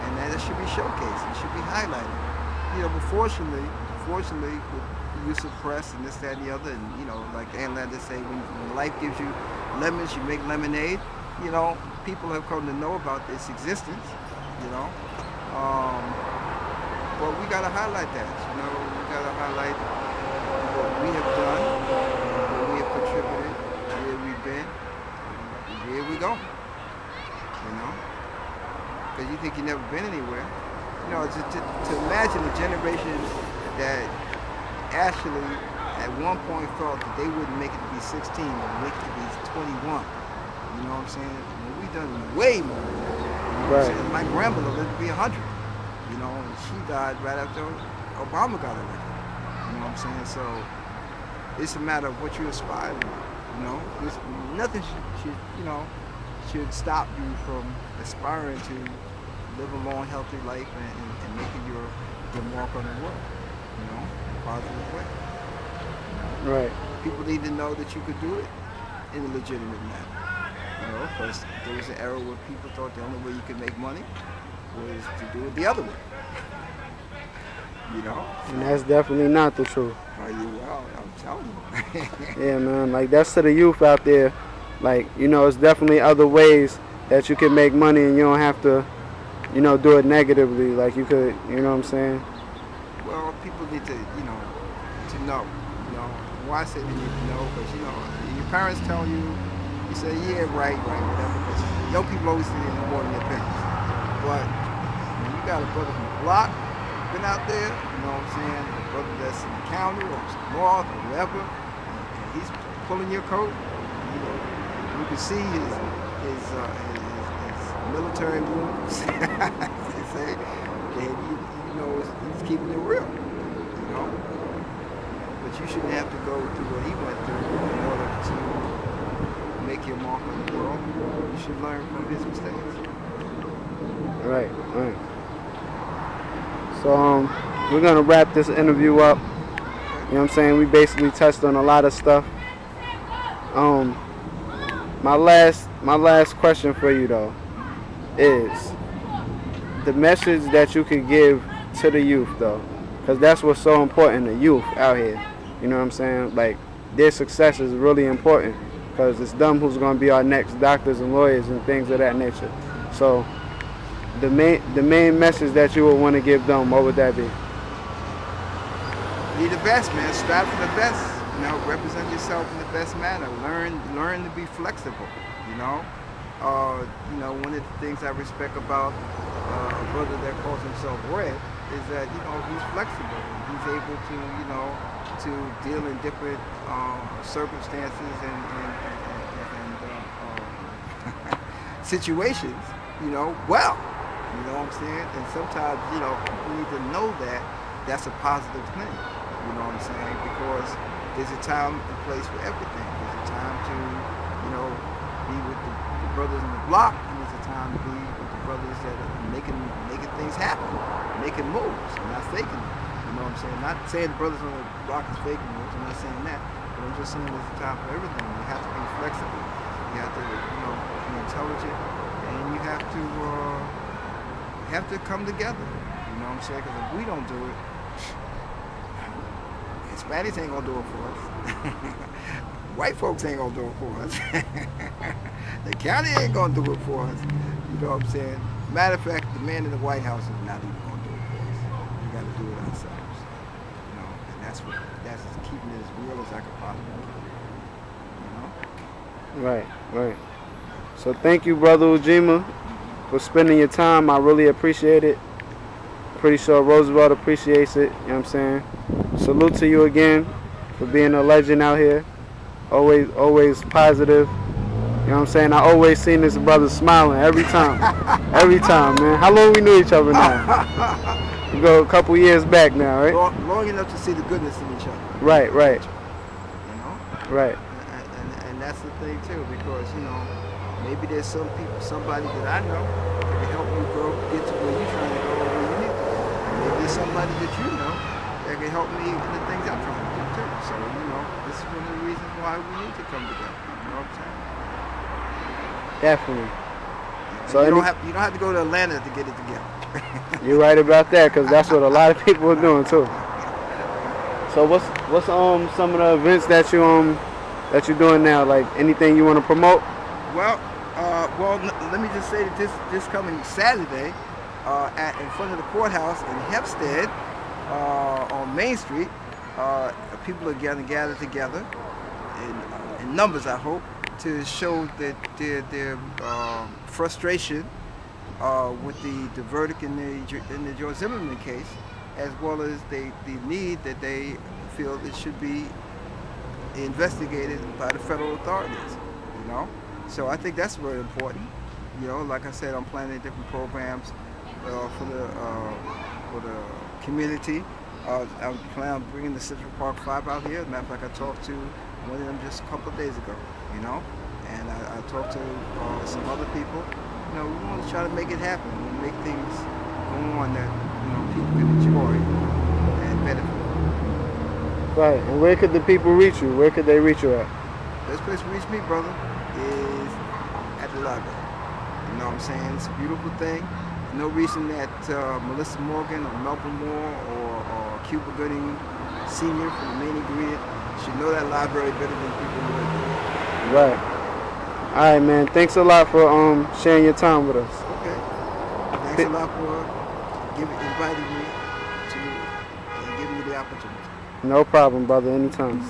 and that should be showcased. It should be highlighted. But fortunately, with the use of press and this, that, and the other, and like Ann Landis say, when life gives you lemons, you make lemonade. People have come to know about its existence. But we gotta highlight that. We gotta highlight what we have done, what we have contributed, where we've been, and here we go. Because you think you've never been anywhere. To imagine a generation that actually at one point thought that they wouldn't make it to be 16 or make it to be 21. You know what I'm saying? We've done way more than that. Right. My grandmother lived to be 100. And she died right after Obama got elected. You know what I'm saying? So it's a matter of what you aspire to. Nothing should stop you from aspiring to live a long, healthy life and making your mark on the world, positive way. Right. People need to know that you could do it in a legitimate manner. Because there was an era where people thought the only way you could make money was to do it the other way. And that's definitely not the truth. Well, I'm telling you. Yeah, man. Like, that's to the youth out there. Like, it's definitely other ways that you can make money and you don't have to, do it negatively. Like, you could, you know what I'm saying? Well, people need to, to know. Why I say they need to know? Because, your parents tell you, you say, yeah, right, whatever. Because young people always say they know more than their parents. But when you got a brother from the block, been out there, you know what I'm saying? A brother that's in the county or north or wherever, and he's pulling your coat. You can see his military wounds. They say, and he's keeping it real. But you shouldn't have to go through what he went through in order to make your mark on the world. You should learn from his mistakes. Right. So we're gonna wrap this interview up. You know what I'm saying? We basically touched on a lot of stuff. My last question for you though is the message that you could give to the youth though, because that's what's so important, the youth out here. You know what I'm saying? Like, their success is really important because it's them who's gonna be our next doctors and lawyers and things of that nature. So the main message that you would want to give them, what would that be? Be the best, man. Strive for the best. You know, represent yourself in the best manner. Learn to be flexible. You know, one of the things I respect about a brother that calls himself Red is that he's flexible. He's able to to deal in different circumstances and situations. Well. You know what I'm saying? And sometimes people need to know that that's a positive thing. You know what I'm saying? Because there's a time and place for everything. There's a time to, be with the brothers in the block, and there's a time to be with the brothers that are making things happen, making moves, and not faking it. You know what I'm saying? Not saying the brothers on the block is faking moves. I'm not saying that, but I'm just saying there's a time for everything. You have to be flexible. You have to, be intelligent, and you have to come together. You know what I'm saying? Because if we don't do it, Hispanics ain't gonna do it for us. White folks ain't gonna do it for us. The county ain't gonna do it for us. You know what I'm saying? Matter of fact, the man in the White House is not even gonna do it for us. We gotta do it ourselves. And that's keeping it as real as I could possibly keep it. Right. So thank you, Brother Ujima, for spending your time. I really appreciate it. Pretty sure Roosevelt appreciates it. You know what I'm saying? Salute to you again for being a legend out here. Always positive. You know what I'm saying? I always seen this brother smiling every time. Every time, man. How long we knew each other now? We go a couple years back now, right? Long enough to see the goodness in each other. Right. Right. And that's the thing too, because maybe there's somebody that I know that can help you get to where you're trying to go, or where you need to go. Maybe there's somebody that you know that can help me in the things I'm trying to do too. So this is one of the reasons why we need to come together. You know what I'm saying? Definitely. So you don't have to go to Atlanta to get it together. You're right about that, because that's what a lot of people are doing too. So what's some of the events that you're doing now? Like anything you want to promote? Well, let me just say that this coming Saturday, in front of the courthouse in Hempstead, on Main Street, people are going to gather together in numbers, I hope, to show that their frustration with the verdict in the George Zimmerman case, as well as the need that they feel it should be investigated by the federal authorities. So I think that's very important. Like I said, I'm planning different programs for the community. I'm planning on bringing the Centennial Park 5 out here. As a matter of fact, I talked to one of them just a couple of days ago, and I talked to some other people. We want to try to make it happen. We want to make things go on that people can enjoy and benefit. Right. And where could the people reach you? Where could they reach you at? Best place to reach me, brother, is at the library. You know what I'm saying? It's a beautiful thing. No reason that Melissa Morgan or Melvin Moore or Cuba Gooding Sr. from the Main Ingredient should know that library better than people know. Right. All right, man. Thanks a lot for sharing your time with us. Okay. Thanks a lot for inviting me and giving me the opportunity. No problem, brother. Anytime.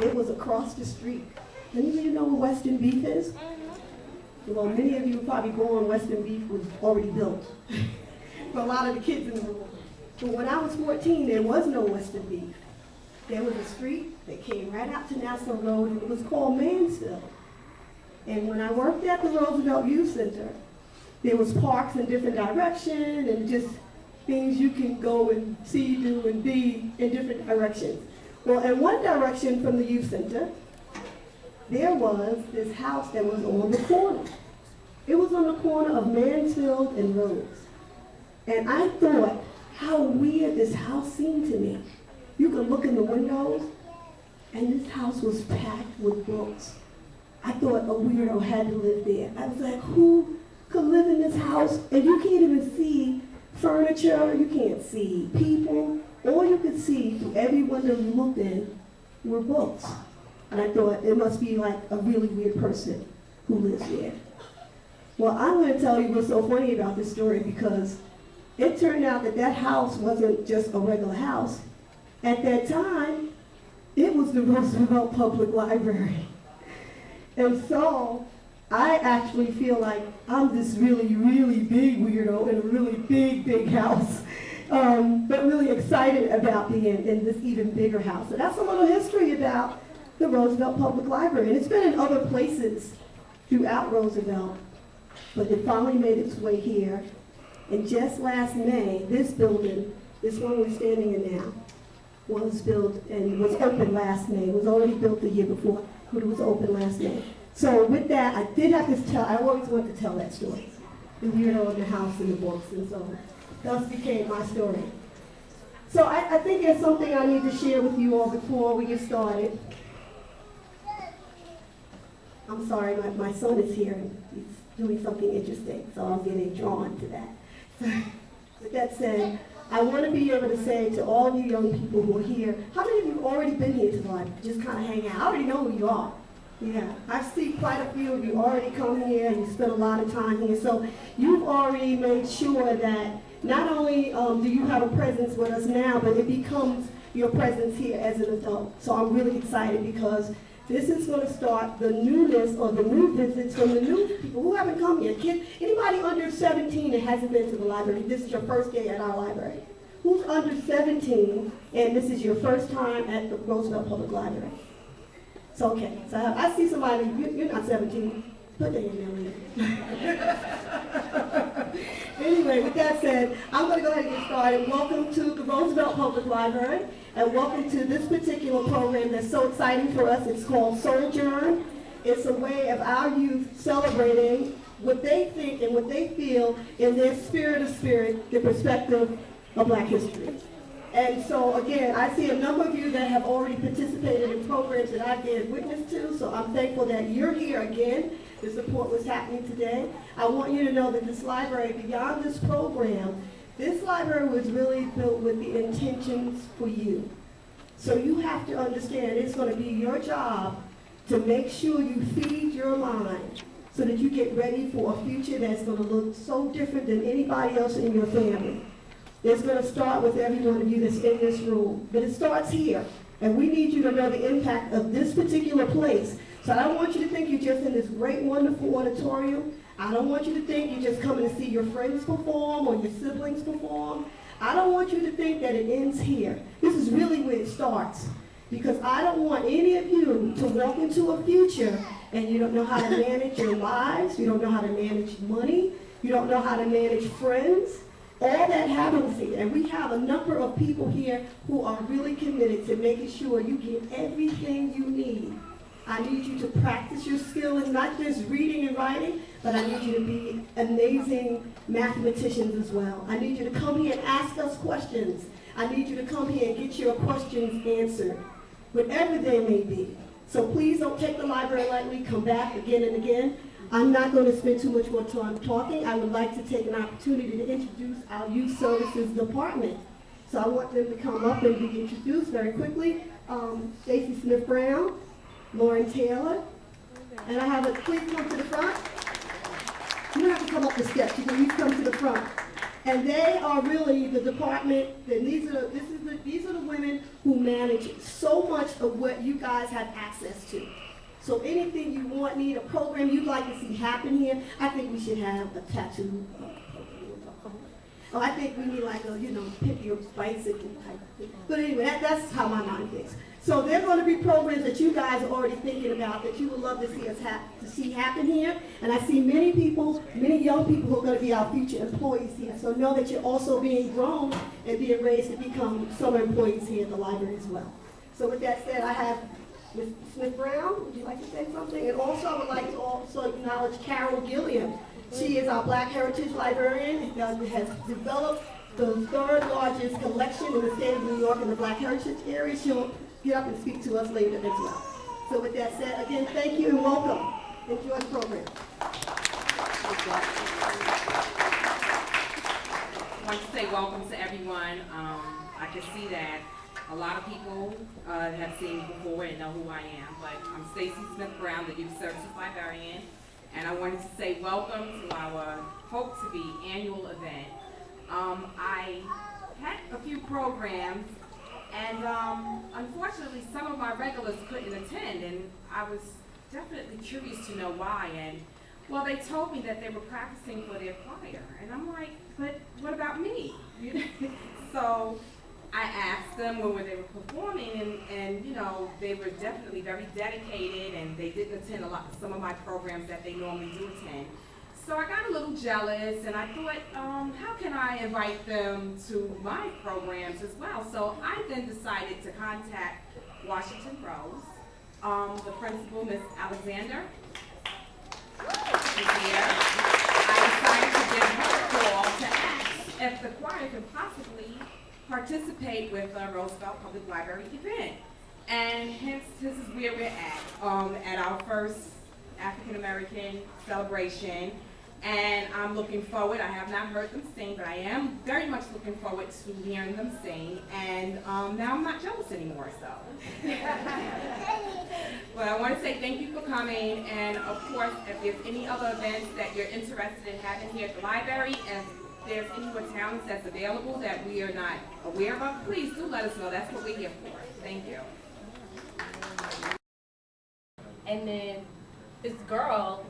It was across the street. Many of you know what Western Beef is? Well, many of you were probably born Western Beef was already built for a lot of the kids in the room. But when I was 14, there was no Western Beef. There was a street that came right out to Nassau Road, and it was called Mansfield. And when I worked at the Roosevelt Youth Center, there was parks in different directions and just things you can go and see, do, and be in different directions. Well, in one direction from the youth center, there was this house that was on the corner. It was on the corner of Mansfield and Rose. And I thought how weird this house seemed to me. You could look in the windows, and this house was packed with books. I thought a weirdo had to live there. I was like, who could live in this house? And you can't even see furniture, you can't see people. All you could see through every window you looked in were books. And I thought it must be like a really weird person who lives there. Well, I'm going to tell you what's so funny about this story, because it turned out that that house wasn't just a regular house. At that time, it was the Roosevelt Public Library. And so I actually feel like I'm this really, really big weirdo in a really big, big house, but really excited about being in this even bigger house. So that's a little history about the Roosevelt Public Library. And it's been in other places throughout Roosevelt, but it finally made its way here. And just last May, this building, this one we're standing in now, was built and was open last May. It was already built the year before, but it was open last May. So with that, I did have to tell, I always wanted to tell that story. The weirdo in the house and the books, and so thus became my story. So I think there's something I need to share with you all before we get started. I'm sorry, my son is here and he's doing something interesting, so I'm getting drawn to that. With that said, I want to be able to say to all of you young people who are here, how many of you have already been here to like just kind of hang out? I already know who you are. Yeah, I see quite a few of you already come here and you spend a lot of time here. So you've already made sure that not only do you have a presence with us now, but it becomes your presence here as an adult. So I'm really excited because this is going to start the newness or the new visits from the new people who haven't come here. Kids, anybody under 17 that hasn't been to the library, this is your first day at our library. Who's under 17 and this is your first time at the Roosevelt Public Library? So, okay, so I see somebody, you're not 17, put that in there later. Anyway, with that said, I'm going to go ahead and get started. Welcome to the Roosevelt Public Library, and welcome to this particular program that's so exciting for us. It's called Sojourn. It's a way of our youth celebrating what they think and what they feel in their spirit of spirit, the perspective of Black history. And so, again, I see a number of you that have already participated in programs that I've been witness to, so I'm thankful that you're here again to support what's happening today. I want you to know that this library, beyond this program, this library was really built with the intentions for you. So you have to understand it's going to be your job to make sure you feed your mind so that you get ready for a future that's going to look so different than anybody else in your family. It's going to start with every one of you that's in this room. But it starts here. And we need you to know the impact of this particular place. So I don't want you to think you're just in this great, wonderful auditorium. I don't want you to think you're just coming to see your friends perform or your siblings perform. I don't want you to think that it ends here. This is really where it starts. Because I don't want any of you to walk into a future and you don't know how to manage your lives, you don't know how to manage money, you don't know how to manage friends. All that happens here, and we have a number of people here who are really committed to making sure you get everything you need. I need you to practice your skill in not just reading and writing, but I need you to be amazing mathematicians as well. I need you to come here and ask us questions. I need you to come here and get your questions answered, whatever they may be. So please don't take the library lightly. Come back again and again. I'm not going to spend too much more time talking. I would like to take an opportunity to introduce our Youth Services Department. So I want them to come up and be introduced very quickly. Stacy Smith-Brown, Lauren Taylor, and I have a, please come to the front. You don't have to come up the steps, you can come to the front. And they are really the department, and these are the women who manage so much of what you guys have access to. So anything you want, need, a program you'd like to see happen here, I think we should have a tattoo program. Oh, I think we need like a, pimp your bicycle type thing. But anyway, that's how my mind thinks. So there are going to be programs that you guys are already thinking about that you would love to see us happen here. And I see many people, many young people who are going to be our future employees here. So know that you're also being grown and being raised to become summer employees here at the library as well. So with that said, I have Ms. Smith-Brown, would you like to say something? And also I would like to also acknowledge Carol Gilliam. She is our Black Heritage Librarian and has developed the third largest collection in the state of New York in the Black Heritage area. She'll get up and speak to us later as well. So with that said, again, thank you and welcome. Enjoy the program. I want to say welcome to everyone. I can see that a lot of people have seen me before and know who I am, but I'm Stacy Smith-Brown, the Youth Services Librarian, and I wanted to say welcome to our hope-to-be annual event. I had a few programs, and unfortunately some of my regulars couldn't attend, and I was definitely curious to know why. And well, they told me that they were practicing for their choir, and I'm like, but what about me? So I asked them when they were performing, and you know, they were definitely very dedicated, and they didn't attend some of my programs that they normally do attend. So I got a little jealous, and I thought, how can I invite them to my programs as well? So I then decided to contact Washington Rose, the principal, Miss Alexander. She's here. I decided to give her a call to ask if the choir could possibly participate with the Roosevelt Public Library event. And hence, this is where we're at our first African American celebration. And I'm looking forward, I have not heard them sing, but I am very much looking forward to hearing them sing. And now I'm not jealous anymore, so. But I want to say thank you for coming. And of course, if there's any other events that you're interested in having here at the library, and there's any more talents that's available that we are not aware of, please do let us know. That's what we're here for. Thank you. And then this girl,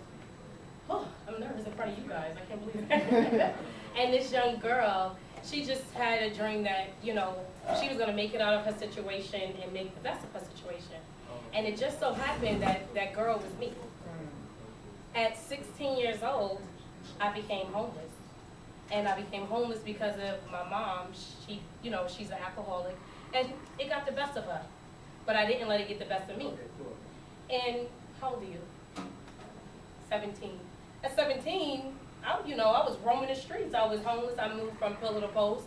oh, I'm nervous in front of you guys. I can't believe it. And this young girl, she just had a dream that, you know, she was going to make it out of her situation and make the best of her situation. And it just so happened that that girl was me. At 16 years old, I became homeless. And I became homeless because of my mom. She, you know, she's an alcoholic. And it got the best of her. But I didn't let it get the best of me. And how old are you? 17. At 17, I was roaming the streets. I was homeless. I moved from pillar to post.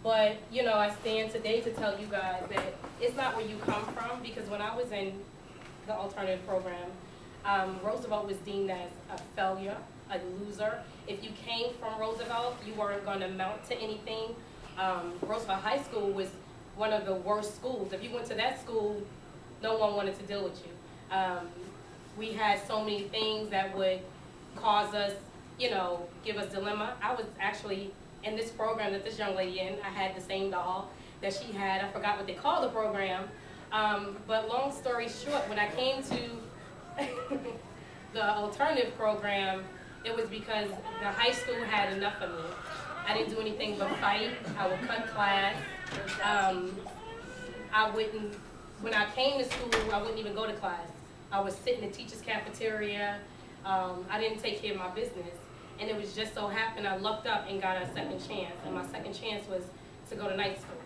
But, you know, I stand today to tell you guys that it's not where you come from, because when I was in the alternative program, Roosevelt was deemed as a failure, a loser. If you came from Roosevelt, you weren't going to amount to anything. Roosevelt High School was one of the worst schools. If you went to that school, no one wanted to deal with you. We had so many things that would cause us, you know, give us dilemma. I was actually in this program that this young lady in. I had the same doll that she had. I forgot what they call the program. But long story short, when I came to the alternative program, it was because the high school had enough of me. I didn't do anything but fight. I would cut class. When I came to school, I wouldn't even go to class. I would sit in the teacher's cafeteria. I didn't take care of my business. And it was just so happened I lucked up and got a second chance. And my second chance was to go to night school.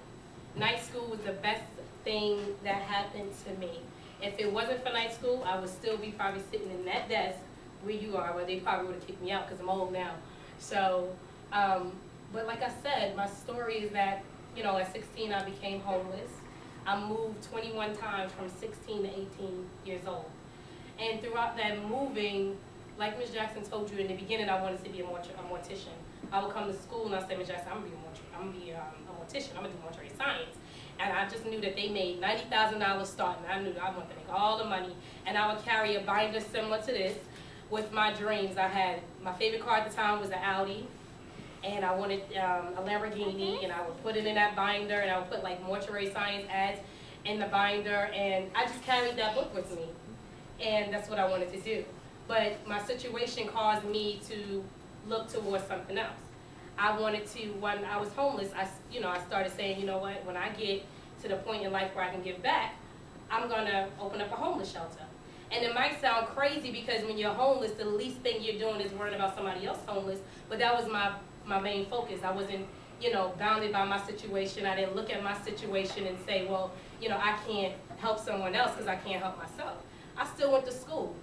Night school was the best thing that happened to me. If it wasn't for night school, I would still be probably sitting in that desk where you are, where they probably would have kicked me out because I'm old now. So, but like I said, my story is that, you know, at 16 I became homeless. I moved 21 times from 16 to 18 years old. And throughout that moving, like Ms. Jackson told you in the beginning, I wanted to be a mortician. I would come to school and I said, Ms. Jackson, I'm gonna be a mortician. I'm gonna do mortuary science. And I just knew that they made $90,000 starting. I knew I wanted to make all the money. And I would carry a binder similar to this with my dreams. I had, my favorite car at the time was an Audi. And I wanted a Lamborghini, and I would put it in that binder, and I would put like mortuary science ads in the binder, and I just carried that book with me. And that's what I wanted to do. But my situation caused me to look towards something else. I wanted to, when I was homeless, I started saying, you know what, when I get to the point in life where I can give back, I'm gonna open up a homeless shelter. And it might sound crazy because when you're homeless, the least thing you're doing is worrying about somebody else homeless, but that was my main focus. I wasn't, you know, bounded by my situation. I didn't look at my situation and say, well, you know, I can't help someone else because I can't help myself. I still went to school.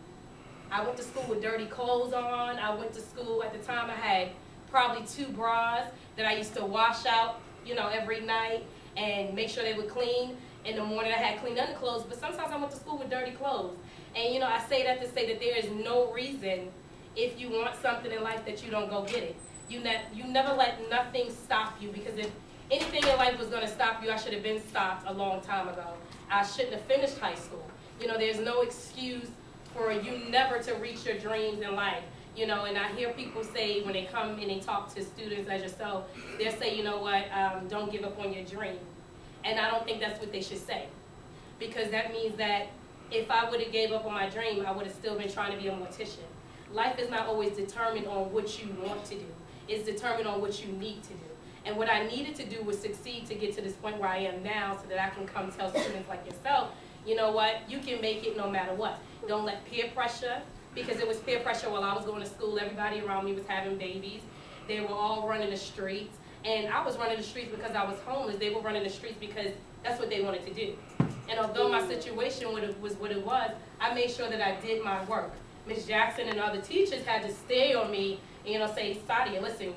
I went to school with dirty clothes on. I went to school, at the time I had probably 2 bras that I used to wash out, you know, every night and make sure they were clean. In the morning I had clean underclothes, but sometimes I went to school with dirty clothes. And you know, I say that to say that there is no reason, if you want something in life, that you don't go get it. You never let nothing stop you, because if anything in life was gonna stop you, I should have been stopped a long time ago. I shouldn't have finished high school. You know, there's no excuse for you never to reach your dreams in life. You know, and I hear people say when they come and they talk to students as yourself, they'll say, you know what, don't give up on your dream. And I don't think that's what they should say. Because that means that if I would have gave up on my dream, I would have still been trying to be a mortician. Life is not always determined on what you want to do. It's determined on what you need to do. And what I needed to do was succeed to get to this point where I am now so that I can come tell students like yourself, you know what, you can make it no matter what. Don't let peer pressure, because it was peer pressure while I was going to school. Everybody around me was having babies. They were all running the streets. And I was running the streets because I was homeless. They were running the streets because that's what they wanted to do. And although my situation was what it was, I made sure that I did my work. Ms. Jackson and other teachers had to stay on me and, you know, say, Sadia, listen,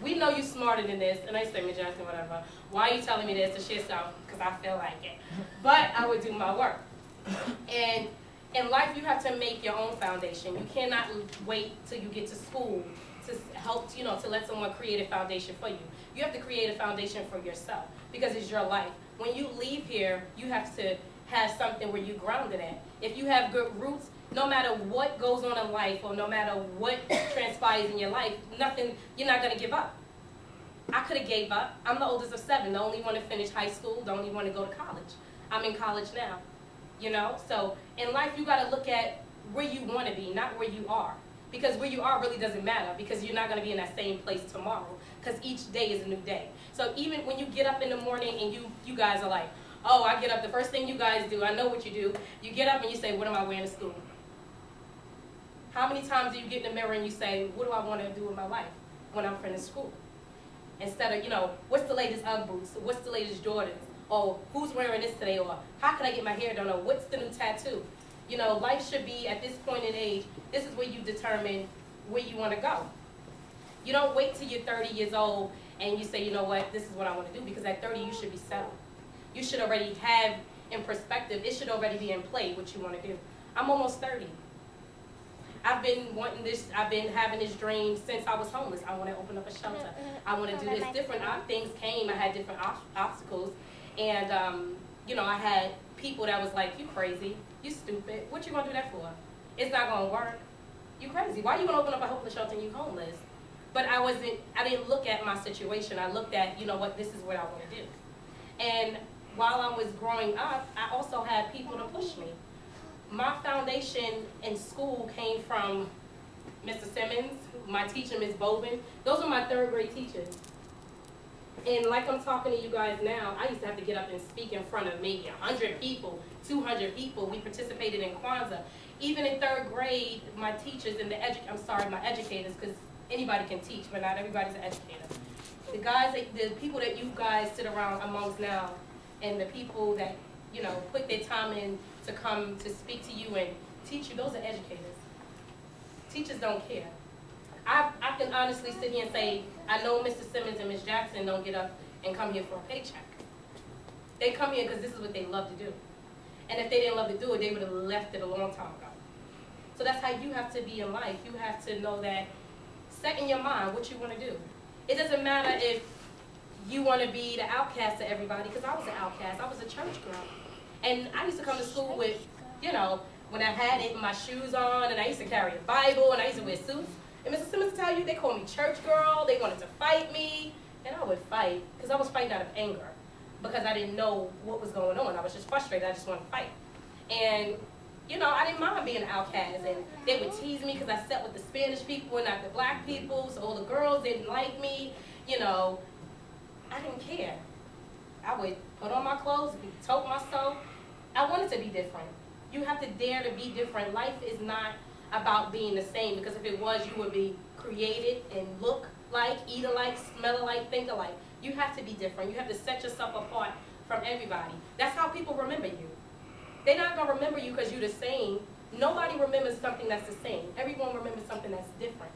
we know you're smarter than this. And I say, Ms. Jackson, whatever. Why are you telling me this? And she'll say, because I feel like it. But I would do my work. And in life, you have to make your own foundation. You cannot wait till you get to school to help, you know, to let someone create a foundation for you. You have to create a foundation for yourself because it's your life. When you leave here, you have to have something where you're grounded at. If you have good roots, no matter what goes on in life or no matter what transpires in your life, you're not going to give up. I could have gave up. I'm the oldest of 7, the only one to finish high school, the only one to go to college. I'm in college now, you know? So in life, you got to look at where you want to be, not where you are. Because where you are really doesn't matter because you're not going to be in that same place tomorrow because each day is a new day. So even when you get up in the morning and you guys are like, oh, I get up, the first thing you guys do, I know what you do. You get up and you say, what am I wearing to school? How many times do you get in the mirror and you say, what do I want to do with my life when I'm finished school? Instead of, you know, what's the latest UGG boots? What's the latest Jordans? Or who's wearing this today? Or how can I get my hair done? Or what's the new tattoo? You know, life should be, at this point in age, this is where you determine where you want to go. You don't wait till you're 30 years old and you say, you know what, this is what I want to do. Because at 30, you should be settled. You should already have in perspective, it should already be in play what you want to do. I'm almost 30. I've been wanting this, I've been having this dream since I was homeless. I want to open up a shelter. I want to do this. Different things came. I had different obstacles. And, you know, I had people that was like, you crazy. You stupid. What you gonna do that for? It's not gonna work. You crazy. Why you gonna open up a homeless shelter and you homeless? But I didn't look at my situation. I looked at, you know what, this is what I want to do. And while I was growing up, I also had people to push me. My foundation in school came from Mr. Simmons, my teacher, Ms. Bobin. Those are my 3rd grade teachers. And like I'm talking to you guys now, I used to have to get up and speak in front of maybe 100 people, 200 people. We participated in Kwanzaa. Even in 3rd grade, my teachers and my educators, because anybody can teach, but not everybody's an educator. The people that you guys sit around amongst now, and the people that, you know, put their time in to come to speak to you and teach you, those are educators. Teachers don't care. I can honestly sit here and say, I know Mr. Simmons and Ms. Jackson don't get up and come here for a paycheck. They come here because this is what they love to do. And if they didn't love to do it, they would have left it a long time ago. So that's how you have to be in life. You have to know that, set in your mind what you want to do. It doesn't matter if you want to be the outcast to everybody, because I was an outcast. I was a church girl. And I used to come to school with, you know, when I had my shoes on, and I used to carry a Bible, and I used to wear suits. And Mr. Simmons tell you, they called me church girl, they wanted to fight me, and I would fight, because I was fighting out of anger, because I didn't know what was going on. I was just frustrated, I just wanted to fight. And, you know, I didn't mind being an outcast, and they would tease me because I sat with the Spanish people and not the black people, so all the girls didn't like me, you know. I didn't care. I would put on my clothes, tote myself. I wanted to be different. You have to dare to be different. Life is not about being the same, because if it was, you would be created and look like, eat alike, smell alike, think alike. You have to be different. You have to set yourself apart from everybody. That's how people remember you. They're not going to remember you because you're the same. Nobody remembers something that's the same. Everyone remembers something that's different.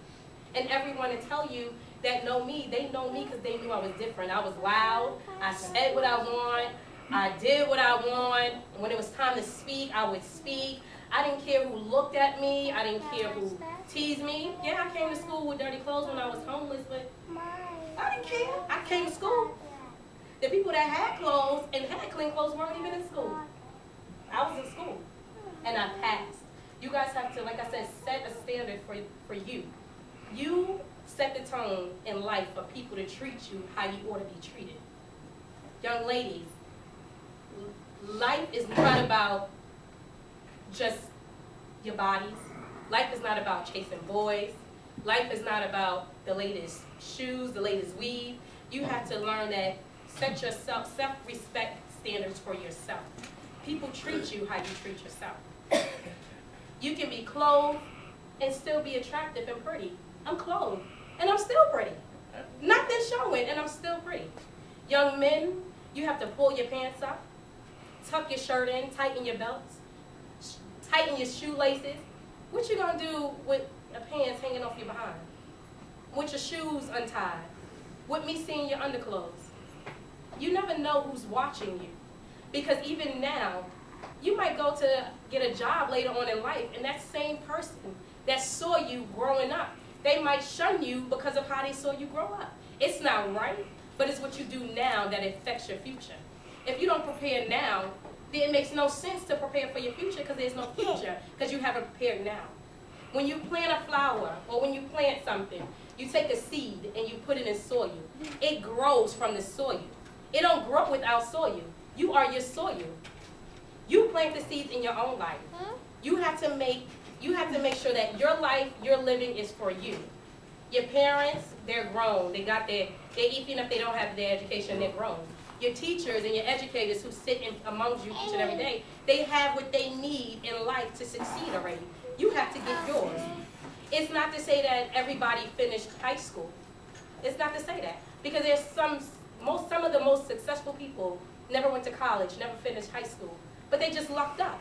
And everyone to tell you that know me, they know me because they knew I was different. I was loud. I said what I want. I did what I want. When it was time to speak, I would speak. I didn't care who looked at me. I didn't care who teased me. Yeah, I came to school with dirty clothes when I was homeless, but I didn't care. I came to school. The people that had clothes and had clean clothes weren't even in school. I was in school, and I passed. You guys for you. You set the tone in life for people to treat you how you ought to be treated. Young ladies, life is not about just your bodies. Life is not about chasing boys. Life is not about the latest shoes, the latest weave. You have to learn that set yourself, self-respect standards for yourself. People treat you how you treat yourself. You can be clothed and still be attractive and pretty. I'm clothed and I'm still pretty. Nothing showing and I'm still pretty. Young men, you have to pull your pants up, tuck your shirt in, tighten your belts, tighten your shoelaces. What you gonna do with the pants hanging off your behind? With your shoes untied? With me seeing your underclothes? You never know who's watching you. Because even now, you might go to get a job later on in life, and that same person that saw you growing up, they might shun you because of how they saw you grow up. It's not right, but it's what you do now that affects your future. If you don't prepare now, then it makes no sense to prepare for your future because there's no future because you haven't prepared now. When you plant a flower or when you plant something, you take a seed and you put it in soil. It grows from the soil. It don't grow without soil. You are your soil. You plant the seeds in your own life. You have to make sure that your life, your living is for you. Your parents, they're grown. They even if they don't have their education, they're grown. Your teachers and your educators who sit amongst you each and every day, they have what they need in life to succeed already. You have to get yours. It's not to say that everybody finished high school. It's not to say that. Because there's some of the most successful people never went to college, never finished high school, but they just lucked up.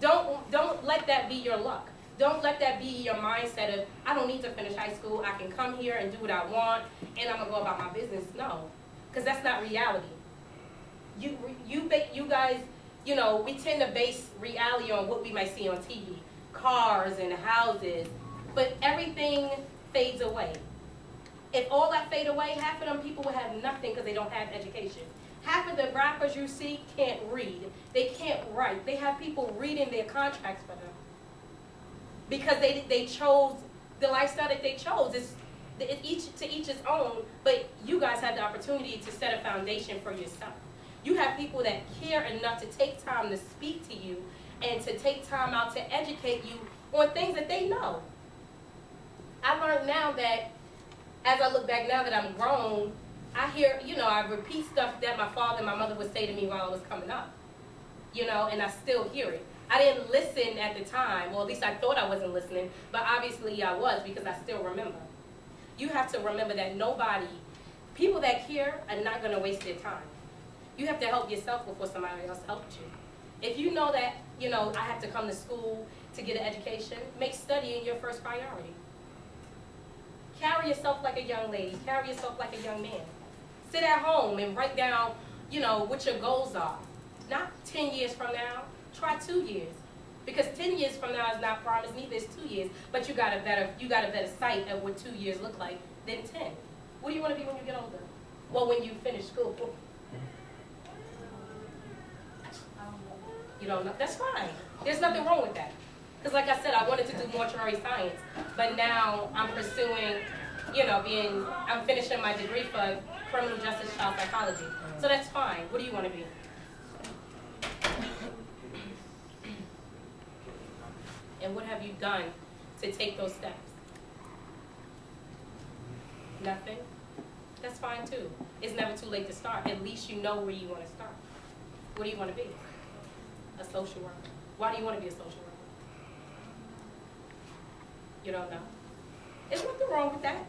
Don't let that be your luck. Don't let that be your mindset of, I don't need to finish high school, I can come here and do what I want, and I'm gonna go about my business. No, because that's not reality. You guys, we tend to base reality on what we might see on TV, cars and houses, but everything fades away. If all that fade away, half of them people will have nothing because they don't have education. Half of the rappers you see can't read. They can't write. They have people reading their contracts for them. Because they chose the lifestyle that they chose. It's each his own, but you guys have the opportunity to set a foundation for yourself. You have people that care enough to take time to speak to you and to take time out to educate you on things that they know. I learned now that, as I look back now that I'm grown, I hear, I repeat stuff that my father and my mother would say to me while I was coming up, and I still hear it. I didn't listen at the time, or at least I thought I wasn't listening, but obviously I was because I still remember. You have to remember that people that care are not going to waste their time. You have to help yourself before somebody else helps you. If you know that, I have to come to school to get an education, make studying your first priority. Carry yourself like a young lady. Carry yourself like a young man. Sit at home and write down, what your goals are. Not 10 years from now. Try 2 years. Because 10 years from now is not promised, neither is 2 years. But you got a better sight of what 2 years look like than 10. What do you want to be when you get older? Well, when you finish school. You don't know. That's fine. There's nothing wrong with that. Because like I said, I wanted to do mortuary science, but now I'm pursuing, I'm finishing my degree for criminal justice child psychology. So that's fine. What do you want to be? And what have you done to take those steps? Nothing? That's fine too. It's never too late to start. At least you know where you want to start. What do you want to be? A social worker. Why do you want to be a social worker? You don't know. There's nothing wrong with that.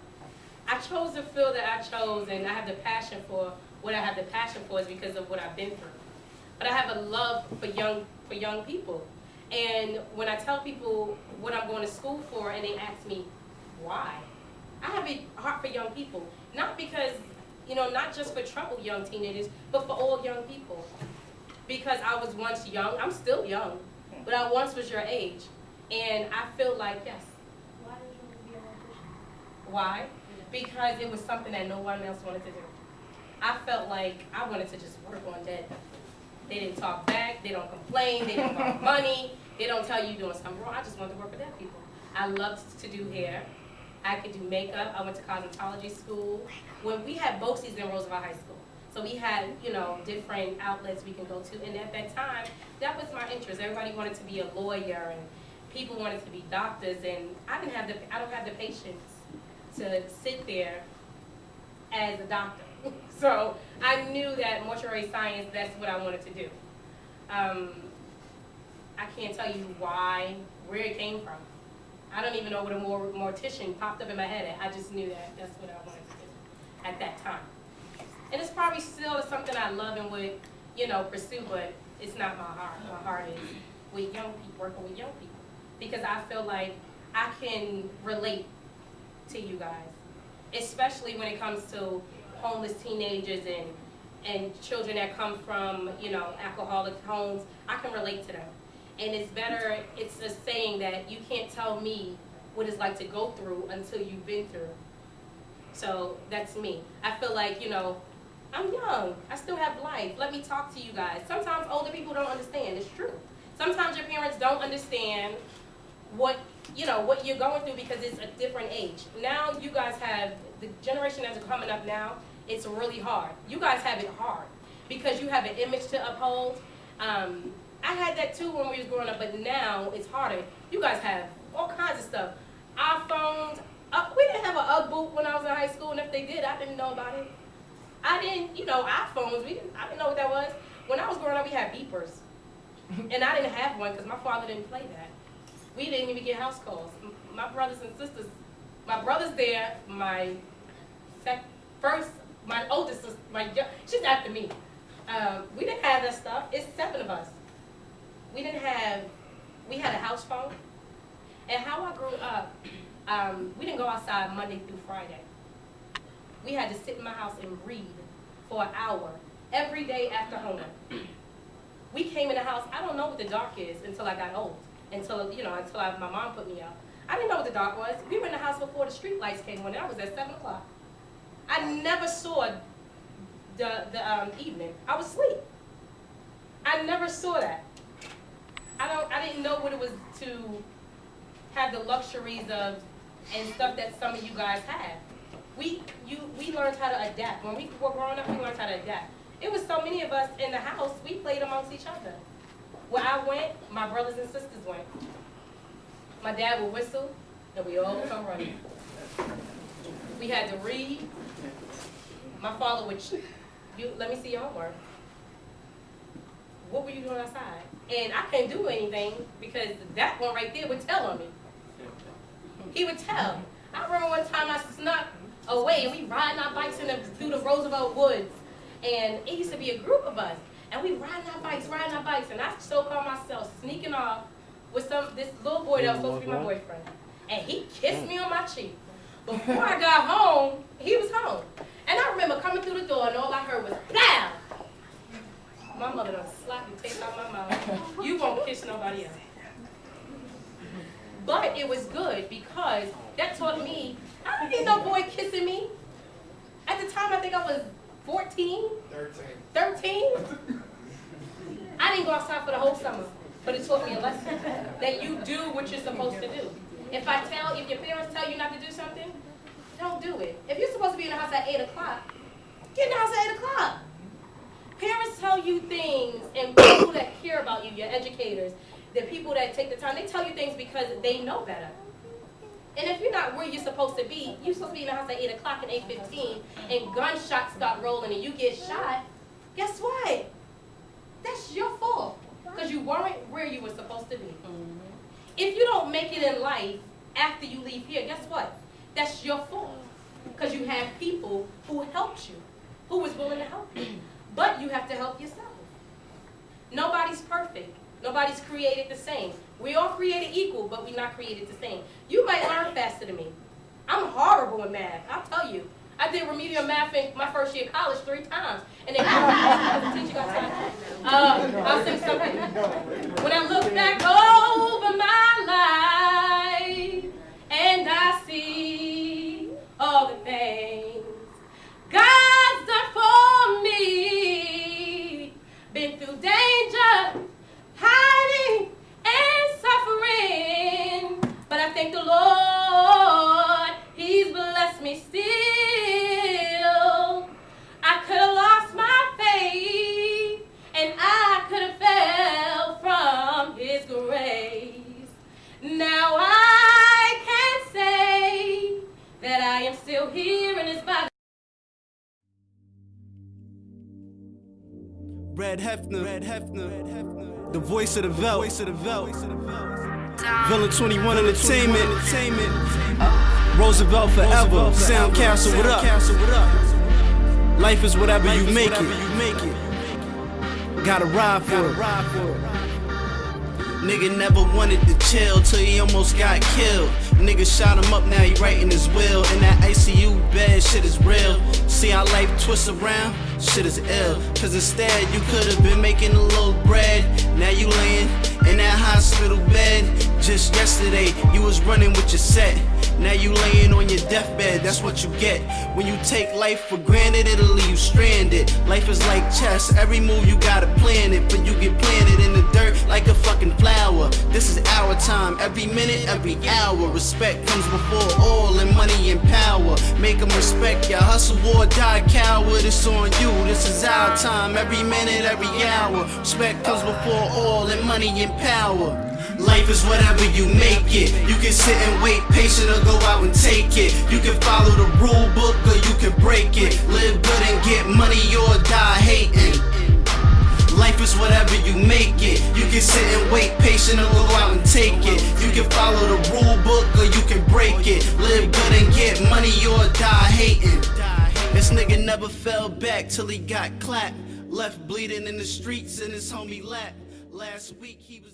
I chose the field that I chose, and I have the passion for what I have the passion for is because of what I've been through. But I have a love for young people. And when I tell people what I'm going to school for and they ask me why, I have a heart for young people. Not because, not just for troubled young teenagers, but for all young people. Because I was once young, I'm still young, but I once was your age. And I feel like, yes. Why did you want to be a electrician? Why? Because it was something that no one else wanted to do. I felt like I wanted to just work on dead. They didn't talk back, they don't complain, they don't want money, they don't tell you you're doing something wrong. I just wanted to work with dead people. I loved to do hair. I could do makeup. I went to cosmetology school. When we had BOCES in Roosevelt High School. So we had, you know, different outlets we can go to. And at that time, that was my interest. Everybody wanted to be a lawyer and people wanted to be doctors. And I don't have the patience to sit there as a doctor. So I knew that mortuary science, that's what I wanted to do. I can't tell you where it came from. I don't even know what a mortician popped up in my head. I just knew that that's what I wanted to do at that time. And it's probably still something I love and would, you know, pursue, but it's not my heart. My heart is with young people, working with young people. Because I feel like I can relate to you guys, especially when it comes to homeless teenagers and children that come from, you know, alcoholic homes. I can relate to them. And it's a saying that you can't tell me what it's like to go through until you've been through. So that's me. I feel like, you know, I'm young. I still have life. Let me talk to you guys. Sometimes older people don't understand. It's true. Sometimes your parents don't understand what you're going through because it's a different age. Now you guys have, the generation that's coming up now, it's really hard. You guys have it hard because you have an image to uphold. I had that too when we was growing up, but now it's harder. You guys have all kinds of stuff. iPhones. We didn't have an UGG boot when I was in high school, and if they did, I didn't know about it. I didn't, you know, iPhones, I didn't know what that was. When I was growing up, we had beepers. And I didn't have one because my father didn't play that. We didn't even get house calls. My brothers and sisters, my brother's there, my oldest sister, she's after me. We didn't have that stuff. It's 7 of us. We had a house phone. And how I grew up, we didn't go outside Monday through Friday. We had to sit in my house and read for an hour every day after homework. We came in the house, I don't know what the dark is until I got old. Until my mom put me out. I didn't know what the dark was. We were in the house before the street lights came on. That was at 7 o'clock. I never saw the evening. I was asleep. I never saw that. I didn't know what it was to have the luxuries of and stuff that some of you guys had. We learned how to adapt. When we were growing up, we learned how to adapt. It was so many of us in the house, we played amongst each other. Where I went, my brothers and sisters went. My dad would whistle, and we all would come running. We had to read. My father would, let me see your homework. What were you doing outside? And I couldn't do anything because that one right there would tell on me. He would tell. I remember one time I snuck away and we riding our bikes through the Roosevelt woods. And it used to be a group of us. And we riding our bikes. And I so called myself sneaking off with this little boy that was supposed to be my boyfriend. And he kissed me on my cheek. Before I got home, he was home. And I remember coming through the door and all I heard was, "Bam!" My mother done slapped the taste out my mouth. You won't kiss nobody else. But it was good because that taught me, I didn't need no boy kissing me. At the time, I think I was 14? 13? I didn't go outside for the whole summer, but it taught me a lesson that you do what you're supposed to do. If your parents tell you not to do something, don't do it. If you're supposed to be in the house at 8 o'clock, get in the house at 8 o'clock. Parents tell you things, and people that care about you, your educators, the people that take the time, they tell you things because they know better. And if you're not where you're supposed to be, you're supposed to be in the house at 8 o'clock and 8:15, and gunshots start rolling and you get shot, guess what? That's your fault, because you weren't where you were supposed to be. If you don't make it in life after you leave here, guess what? That's your fault, because you have people who helped you, who was willing to help you. But you have to help yourself. Nobody's perfect. Nobody's created the same. We all created equal, but we're not created the same. You might learn faster than me. I'm horrible in math, I'll tell you. I did remedial math in my first year of college 3 times. And then the teacher got time. I'll say something. When I look back over my life and I see all the things God's done for me, been through danger, hiding, and suffering, but I thank the Heffner, the voice of the Velt. Villain 21 Entertainment. Roosevelt forever. Soundcastle, what up? Life is whatever you make it. Gotta ride for it. Nigga never wanted to chill till he almost got killed. Nigga shot him up, now he writing his will. In that ICU bed, shit is real. See how life twists around? Shit is ill. Cause instead you could've been making a little bread. Now you laying in that hospital bed. Just yesterday you was running with your set. Now you laying on your deathbed, that's what you get. When you take life for granted, it'll leave you stranded. Life is like chess, every move you gotta plan it. But you get planted in the dirt like a fucking flower. This is our time, every minute, every hour. Respect comes before all, and money and power. Make them respect your hustle or die coward. It's on you, this is our time, every minute, every hour. Respect comes before all, and money and power. Life is whatever you make it. You can sit and wait patient or go out and take it. You can follow the rule book or you can break it. Live good and get money or die hating. Life is whatever you make it. You can sit and wait patient or go out and take it. You can follow the rule book or you can break it. Live good and get money or die hating. This nigga never fell back till he got clapped. Left bleeding in the streets in his homie lap. Last week he was